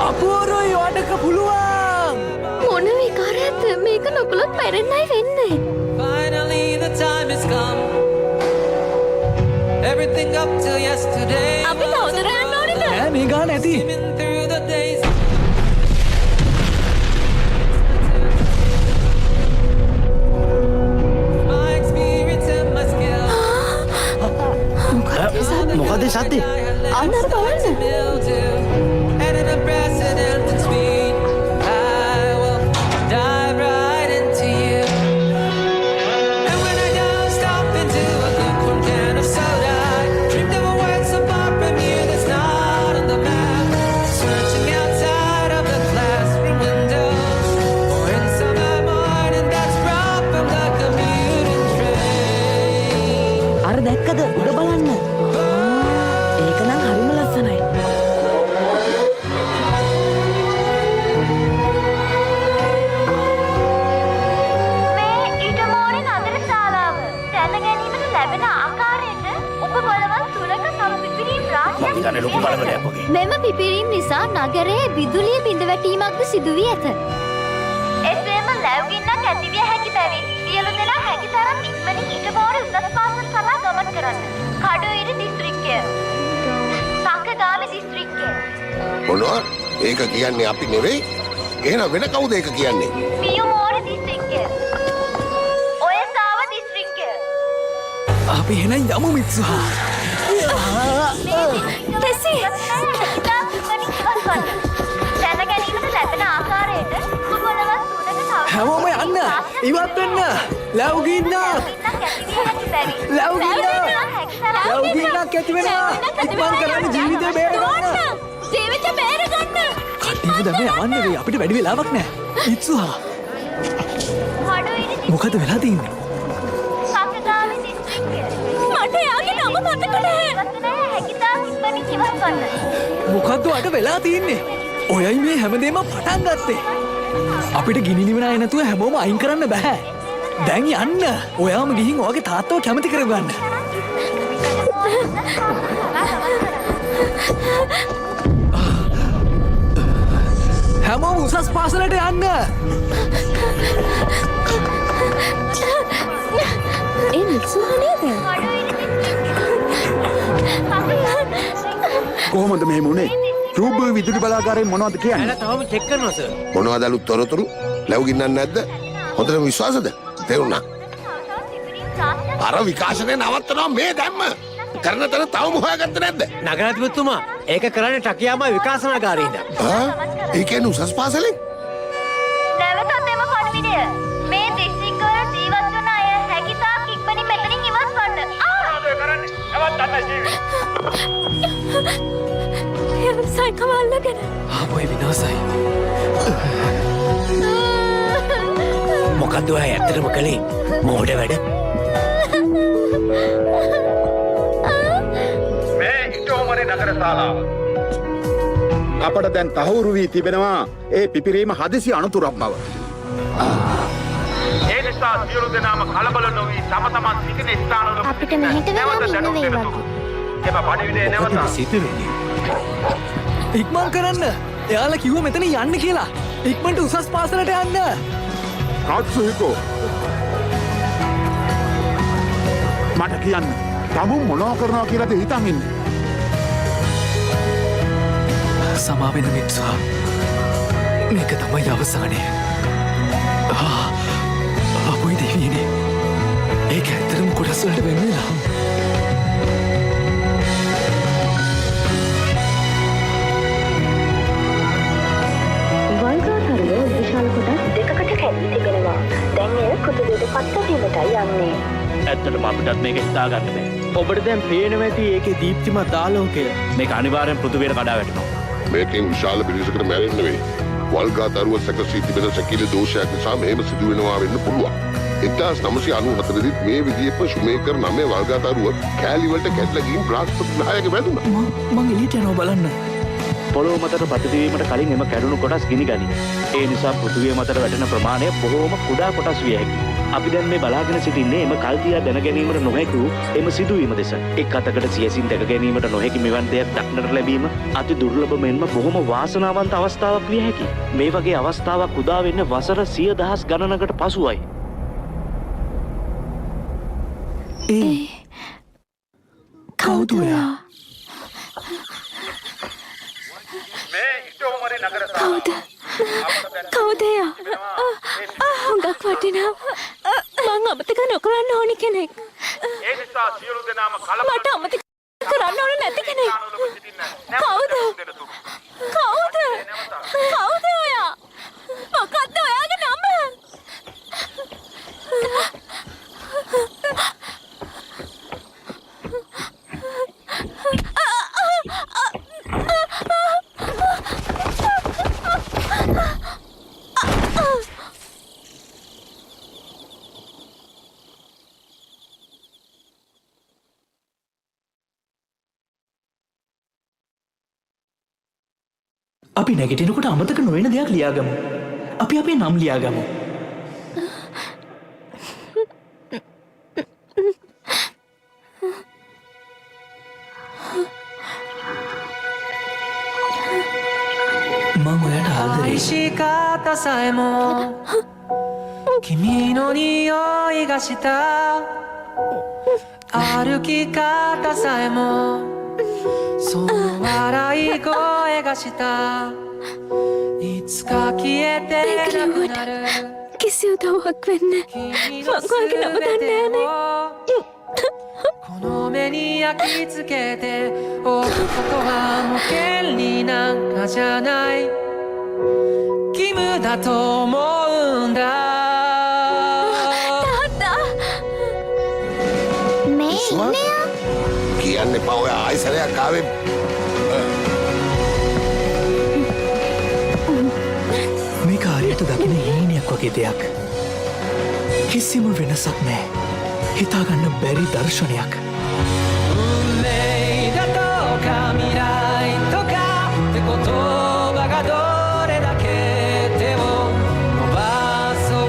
අපෝරෝයි ඔයාටක පුළුවන් මොන විකාරයක්ද මේක නොකළොත් මැරෙන්නයි වෙන්නේ Finally, the time has come. Everything up till yesterday. අපි තවදුර යන්න ඕනෙද ඈ මේ ගාන ඇති Been through the days. My experience and my skill. මොකද සත්‍ය අන්නර බලන්න Mildew at an unprecedented speed. I will dive right into you. And when I don't stop into a lukewarm can of soda, I dreamed of a world so far from you that's not on the map. Searching outside of the classroom windows, or in summer morning that's brought from the commuting train. අර දැක්කද උඩ බලන්න ඒක නම් හරිම ලස්සනයි මේ ඉටමෝරි නගර ශාලාව දැන ගැනීමට ලැබෙන ආකාරයට උපබලවත් තුනක තම පිපිරීම් රාශියක් මෙම පිපිරීම් නිසා නගරයේ විදුලිය බිඳවැටීමක්ද සිදු වී ඇත. එසේම ලැබුගින්නක් ඇතිවිය හැකි බැවින් සියලු දෙනා හැකිතරම් ඉක්මනින් ඉටමෝරි උසස් පාසල් සඳහා ගමන් කරන්න. කඩුවිරි දිස්ත්‍රික්කය. සංකගාමි දිස්ත්‍රික්කය. මොනවා ඒක කියන්නේ අපි නෙවෙයි එහෙනම් වෙන කවුද ඒක කියන්නේ මියුමෝරි දිස්ත්‍රික්කය. ඔයසාව දිස්ත්‍රික්කය. අපි එහෙනම් යමු මිත්සුවා ටෙසි දැන ගැනීමට ලැබෙන ආකාරයට උපබලවත් තුනක තව හැමෝම යන්න ඉවත් වෙන්න ලැබුගින්න ලැබුගින්නක් ඇති වෙනවා ඉක්මන් කරන්න ජීවිතේ බේරගන්න ජීවිත බේරගන්න කට්ටියම දැන් මේ යවන්න වෙයි අපිට වැඩි වෙලාවක් නැහැ මිත්සුවා මොකද වෙලා තින්නේ සංකගාමි දිස්ත්‍රික්කය. මට එයාගේ නම මතක නැහැ හැකිතාක් ඉක්මනින් ඉවත් කරන්න. මොකද්ද අට වෙලා තින්නේ ඔයයි මේ හැමදේම පටන් ගත්තේ අපිට ගිනි නිවන අය නැතුව හැමෝම අයින් කරන්න බෑ දැන් යන්න ඔයාම ගිහින් ඔයාගේ තාත්තව කැමති කරගන්න හැමෝම උසස් පාසලට යන්න ඒ මිත්සුවා නේද කොහොමද මෙහෙම උනේ රූබ විදුලි බලාගාරයෙන් මොනවද කියන්නේ ඇල තවම චෙක් කරනවා සර්. මොනවද අලුත් තොරතුරු ලැබුගින්නක් නැද්ද හොඳට විශ්වාසද තේරුණා අර විකාශනය නවත්තනවා මේ දැම්ම කරන තැන තවම හොයාගත්තේ නැද්ද නගරාධිපතිතුමා ඒක කරන්නේ ටකියාමා විකාශනාගාරේ ඉඳන්. ඒ කියන්නේ උසස් පාසලෙන් නැවතත් එම පණිවිඩය. මේ දිස්ත්‍රික්කවල ජීවත් වන අය හැකිතාක් ඉක්මනින් මෙතනින් ඉවත් කරන්න. සයිකව අල්ලගෙන ආපොයි විනාසයි මොකද්ද ඔය ඇත්තටම කළේ? මෝඩ වැඩ. මේ ඉටෝමරේ නගර ශාලාව. අපට දැන් තහවුරු වී තිබෙනවා ඒ පිපිරීම හදිසි අනතුරක් බව. ඒ නිසා සියලු දෙනාම කලබල නොවී තම තමන් සිටින ස්ථානවල අපිට මෙහෙට වෙලා ඉන්න වේවා. එම පණිවිඩය නැවත සිතුවෙන්නේ ඉක්මන් කරන්න එයාලා කිව්ව මෙතන යන්න කියලා ඉක්මනට උසස් පාසලට යන්න කාත්සුහිකෝ මට කියන්න තමුන් මොනවා කරනවා කියලාද හිතන් ඉන්නේ? සමාවෙන මිත්සා මේක තමයි අවසානය අපොයි දෙවියනේ ඒක ඇත්තරම කොටස් වලට වෙන් වෙලා වල්ගාතරුව විශාල කොටස් දෙකකට කැඩී තිබෙනවා. දැන් එය පෘථිවියට පත්වීමටයි යන්නේ. ඇත්තටම අපිටත් මේක හිතා ගන්න බෑ ඔබට දැන් පේනවා ඇති ඒකේ දීප්තිමත් ආලෝකය මේක අනිවාර්යෙන් පෘථිවියට කඩා වැටෙනවා මේකෙන් විශාල පිරිසකට මැරෙන්න වෙයි. වල්ගාතරුව සැකසී තිබෙන සැකිලි දෝෂයක් නිසා මෙහෙම සිදු වෙනවා වෙන්න පුළුවන්. 1994 දී මේ විදිහට ෂුමේකර් නමේ වල්ගාතරුව කෑලි වලට කැඩලා ගිහින් බ්‍රාස්පත් ග්‍රහයක වැදුනා. මං එළියට යනවා බලන්න පොළොව මතට පතිතවීමට කලින් එම කැඩුණු කොටස් ගිනි ගනී. ඒ නිසා පෘථිවිය මතට වැටෙන ප්‍රමාණය බොහෝම කුඩා කොටස් විය හැකියි. අපි දැන් මේ බලාගෙන සිටින්නේ එම කල්තියා දැන ගැනීමට නොහැකි වූ එම සිදුවීම දෙස. එක් අතකට සියසින් දැක ගැනීමට නොහැකි මෙවන් දෙයක් දක්නට ලැබීම අති දුර්ලභ මෙන්ම බොහොම වාසනාවන්ත අවස්ථාවක් විය හැකියි. මේ වගේ අවස්ථාවක් උදා වෙන්න වසර 100,000 ගණනකට පසුවයි. කවුද ඔයා? කවුද එයා? හුඟක් වටිනා මං අමතක නොකරන්න ඕනි කෙනෙක් ඒ නිසා සියලු දෙනාම කලබල මට අමතක කරන්න ඕන නැති කෙනෙක් කවුද? කවුද ඔයා? මොකද්ද ඔයාගේ නම? අපි නැගිටිනකොට අමතක නොවන දෙයක් ලියාගමු. අපි අපේ නම් ලියාගමු. මං ඔයාට ආදරේ. 仕方さえも君の匂いがした歩き方さえもその笑い声がしたいつか消えてなくなる කිසි උදව්වක් වෙන්න මං ඔයාගේ නම දන්නේ නෑනේ この目に焼き付けておくことはもう権利なんかじゃない義務だと思うんだ මේ ඉන්නයා කියන්න එපා ඔය ආයිසරයක් ආවේ මේ කාර්යයට දකින හීනයක් වගේ දෙයක් කිසිම වෙනසක් නෑ හිතාගන්න බැරි දර්ශනයක් 運命だとか未来とかって言葉がどれだけ手を伸ばそう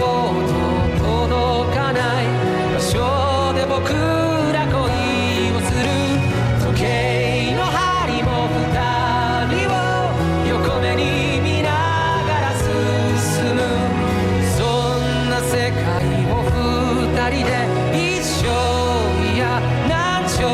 と届かない場所で僕ら恋をする時計の針も二人を横目に見ながら進むそんな世界を二人で一生いや何兆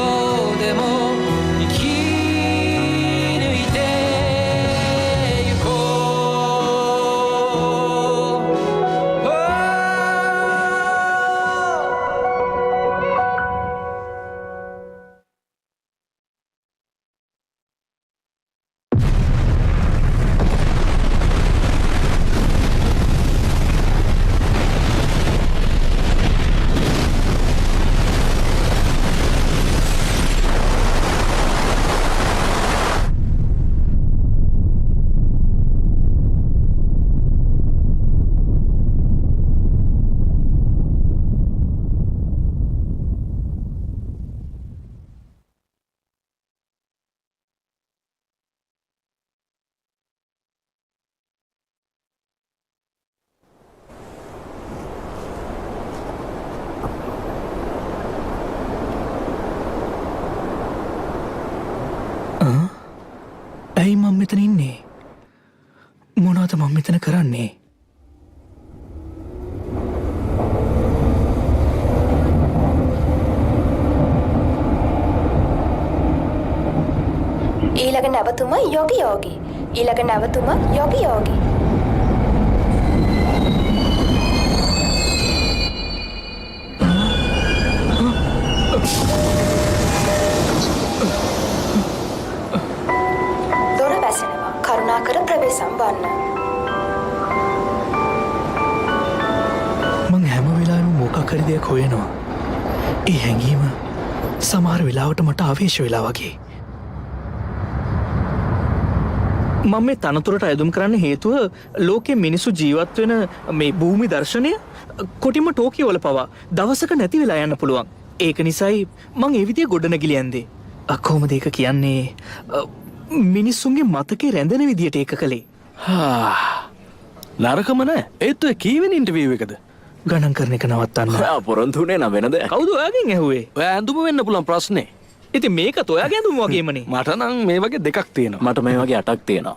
ඇයි මම මෙතන ඉන්නේ? මොනවද මම මෙතන කරන්නේ? ඊළඟ නැවතුම යෝගි යෝගි. ඊළඟ නැවතුම යෝගි යෝගි. දොර වැසෙනවා. කරුණාකර ප්‍රවේශම් වන්න. මං හැම වෙලාවෙම මොකක් හරි දෙයක් හොයනවා. ඒ හැඟීම සමහර වෙලාවට මට ආවේශ වෙලා වගේ. මම මේ තනතුරට අයදුම් කරන්න හේතුව ලෝකෙ මිනිස්සු ජීවත් වෙන මේ භූමි දර්ශනය කොටිම ටෝකියෝවල පවා දවසක නැති වෙලා යන්න පුළුවන්. ඒක නිසායි මං ඒ විදිය ගොඩනැගිලි යන්නේ. කොහොමද ඒක කියන්නේ? මිනිස්සුන්ගේ මතකේ රැඳෙන විදියට ඒක කළේ. නරකම නෑ. ඒත් ඔය කීවෙනි ඉන්ටර්විව් එකද? ගණන් කරන එක නවත්තන්න. ඔයා පොරොන්දුනේ නම් වෙනද? කවුද ඔයාගෙන් ඇහුවේ? ඔයා ඇඳුම වෙන්න පුළුවන් ප්‍රශ්නේ. ඉතින් මේකත් ඔයාගේ ඇඳුම වගේමනේ. මට නම් මේ වගේ දෙකක් තියෙනවා. මට මේ වගේ 8ක් තියෙනවා.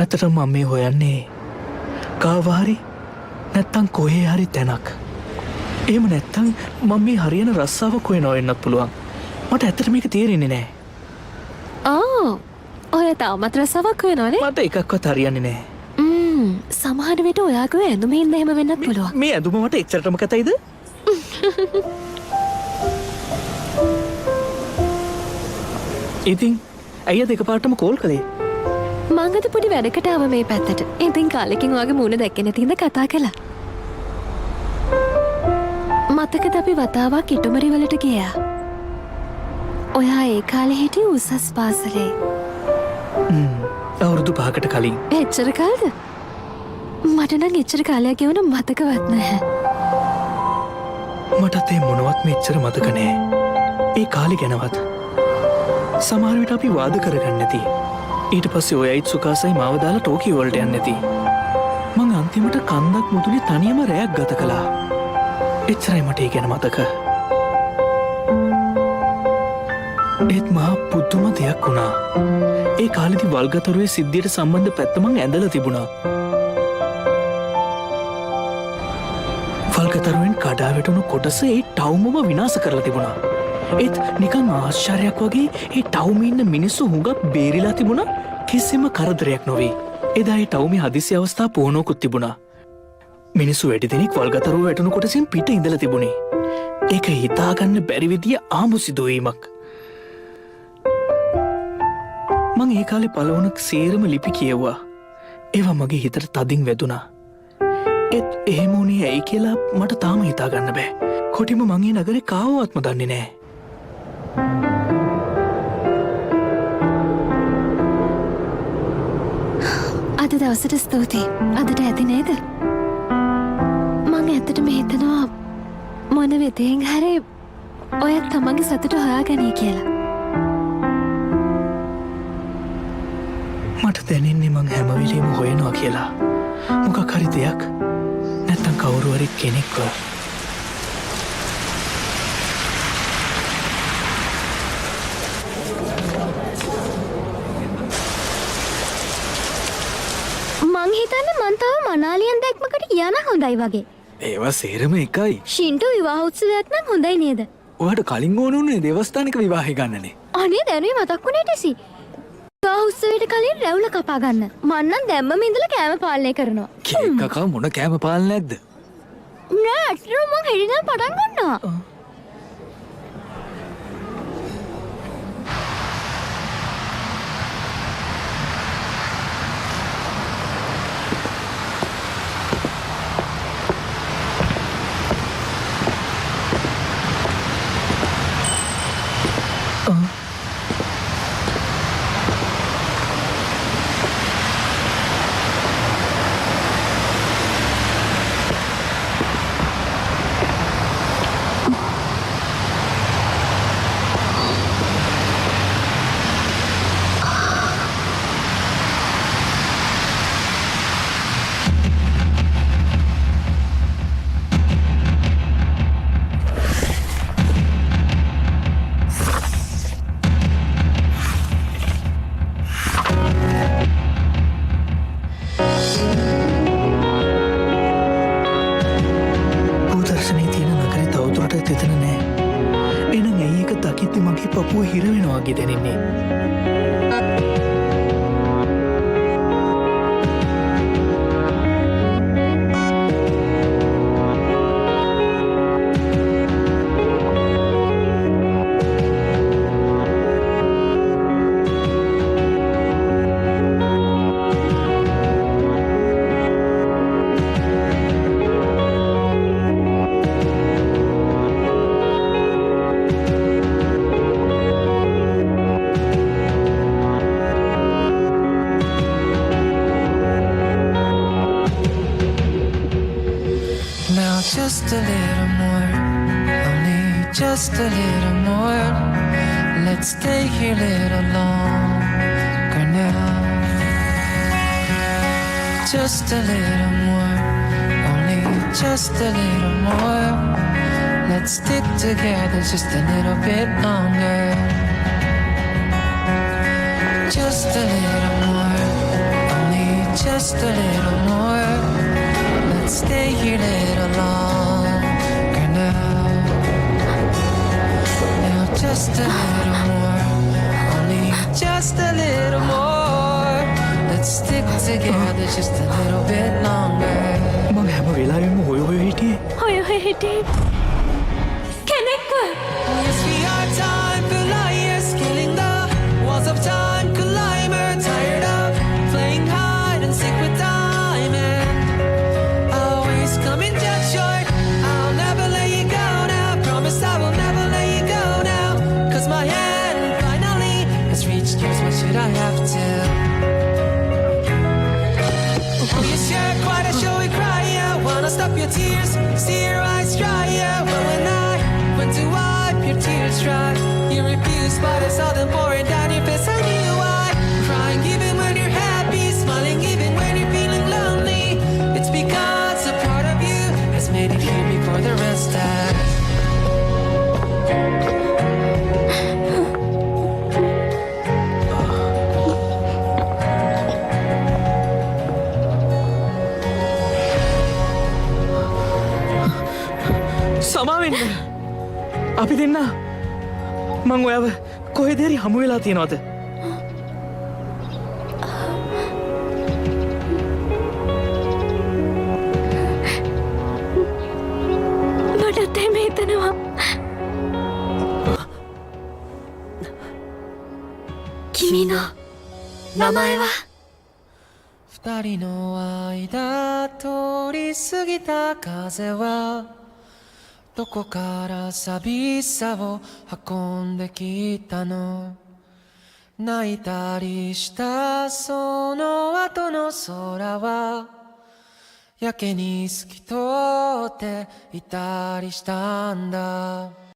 ඇත්තටම මම මේ හොයන්නේ කාවාරි නැත්තම් කොහේ හරි තැනක්. එහෙම නැත්තම් මම මේ හරියන රස්සාවක් හොයනවා වෙන්නත් පුළුවන්. මට ඇත්තට මේක තේරෙන්නේ නැහැ. ඔය තාමත් රසාවක් වෙනවනේ. මට එකක්වත් හරියන්නේ නැහැ. සමහර විට ඔයාගේ ඇඳුම හින්දා එහෙම වෙන්නත් පුළුවන්. මේ ඇඳුම මට එච්චරටම කැතයිද? ඉතින් ඇයි දෙකපාරටම කෝල් කළේ? මං අද පොඩි වැඩකට ආව මේ පැත්තට. ඉතින් කාලෙකින් ඔයාගේ මූණ දැක්කේ නැති හින්දා කතා කළා. මතකද අපි වතාවක් ඉටුමරි වලට ගියා? ඔයා ඒ කාලේ හිටිය උසස් පාසලේ. අවුරුදු 5කට කලින්. එච්චර කාලද? මට නම් එච්චර කාලයක් ගෙවුණ මතකවත් නැහැ. මටත් ඒ මොනවත් මෙච්චර මතක නෑ. ඒ කාලේ ගැනවත්. සමහර විට අපි වාද කරගන්න නැති. ඊට පස්සේ ඔයයිත් සුකාසයි මාව දාලා ටෝකියෝ වලට යන්න නැති. මං අන්තිමට කන්දක් මුදුනේ තනියම රැයක් ගත කළා. එච්චරයි මට ඒ ගැන මතක. ඒත් මහා පුදුම දෙයක් වුණා. ඒ කාලෙදි වල්ගතරුවේ සිද්ධියට සම්බන්ධ පැත්ත මං ඇඳලා තිබුණා. වල්ගතරුවෙන් කඩා වැටුණු කොටස ඒ ටවුමම විනාශ කරලා තිබුණා. ඒත් නිකන් ආශ්චර්යයක් වගේ ඒ ටවුමේ ඉන්න මිනිස්සු හුඟක් බේරිලා තිබුණා කිසිම කරදරයක් නොවේ. එදා ඒ ටවුමේ හදිසි අවස්ථා පුහුණුවකුත් තිබුණා. මිනිස්සු වැඩි දෙනෙක් වල්ගතරුව වැටුණු කොටසින් පිට ඉඳලා තිබුණේ. ඒක හිතාගන්න බැරි විදිය ආඹු සිදුවීමක්. මං ඒ කාලේ පළවුණු සේරම ලිපි කියෙව්වා. ඒවා මගේ හිතට තදින් වැදුනා. ඒත් එහෙම වුණේ ඇයි කියලා මට තාම හිතාගන්න බෑ. කොටිම මං ඒ නගරේ කාවවත්ම දන්නේ නෑ. අද දවසට ස්තුතියි. අදට ඇති නේද? මං ඇත්තටම හිතනවා මොන විදියෙන් හරි ඔයත් තමන්ගේ සතුට හොයාගනී කියලා. මට දැනෙන්නේ මං හැම වෙලේම හොයනවා කියලා. මොකක් හරි දෙයක් නැත්තම් කවුරු හරි කෙනෙක්ව. මං හිතන්නේ මං තව මනාලියන් දැක්මකට ගියා නම් හොඳයි වගේ. ඒවා සේරම එකයි. ෂින්ටෝ විවාහ උත්සවයක් නම් හොඳයි නේද? ඔයාට කලින් ඕන උනේ දේවස්ථානික විවාහය ගන්නනේ. අනේ දැනුයි මතක් වුණේ ටිසි. විවාහ උත්සවයට කලින් රැවුල කපා ගන්න. මං නම් දැම්මම ඉඳලා කෑම පාලනය කරනවා. කේක් කකා මොන කෑම පාලනයක්ද? නෑ අත්‍තරම මං හෙළිනම් පටන් ගන්නවා. දකිද්දි මගේ පපුුව හිර වෙනවා වගේ දැනෙන්නේ. Now just a little more, only just a little more. Let's stay here a little longer now. Just a little more, only just a little more. Let's stick together just a little bit longer. Just a little more, only just a little more. Let's stay here a little longer now. Now just a little more, only just a little more. Let's stick together just a little bit longer. මං හැම වෙලාවෙම හොය හොය හිටියේ. හොය හොය හිටියේ කෙනෙක්ව. Yes, we are time flyers, killing the walls of time. Climber, tired of playing hide and seek with time. And always coming just short. I'll never let you go now. Promise I will never let you go now. 'Cause my hand finally has reached yours. What should I have to? Oh, you share quite a show we cry. Yeah, wanna stop your tears, see your eyes dry. Yeah, but when I went to wipe your tears dry, you refused, but I saw them pouring down your face. I knew why. Crying even when you're happy, smiling even when you're feeling lonely. It's because a part of you has made it here before the rest has. සමාවෙන්න අපි දෙන්න මං ඔයාව කොහෙදරි හමු වෙලා තියෙනවද? මටත් එහෙම හිතෙනවා. කිමිනා නමයは 二人の間通り過ぎた風はどこから寂しさを運んできたの。泣いたりしたその後の空はやけに透き通っていたりしたんだ。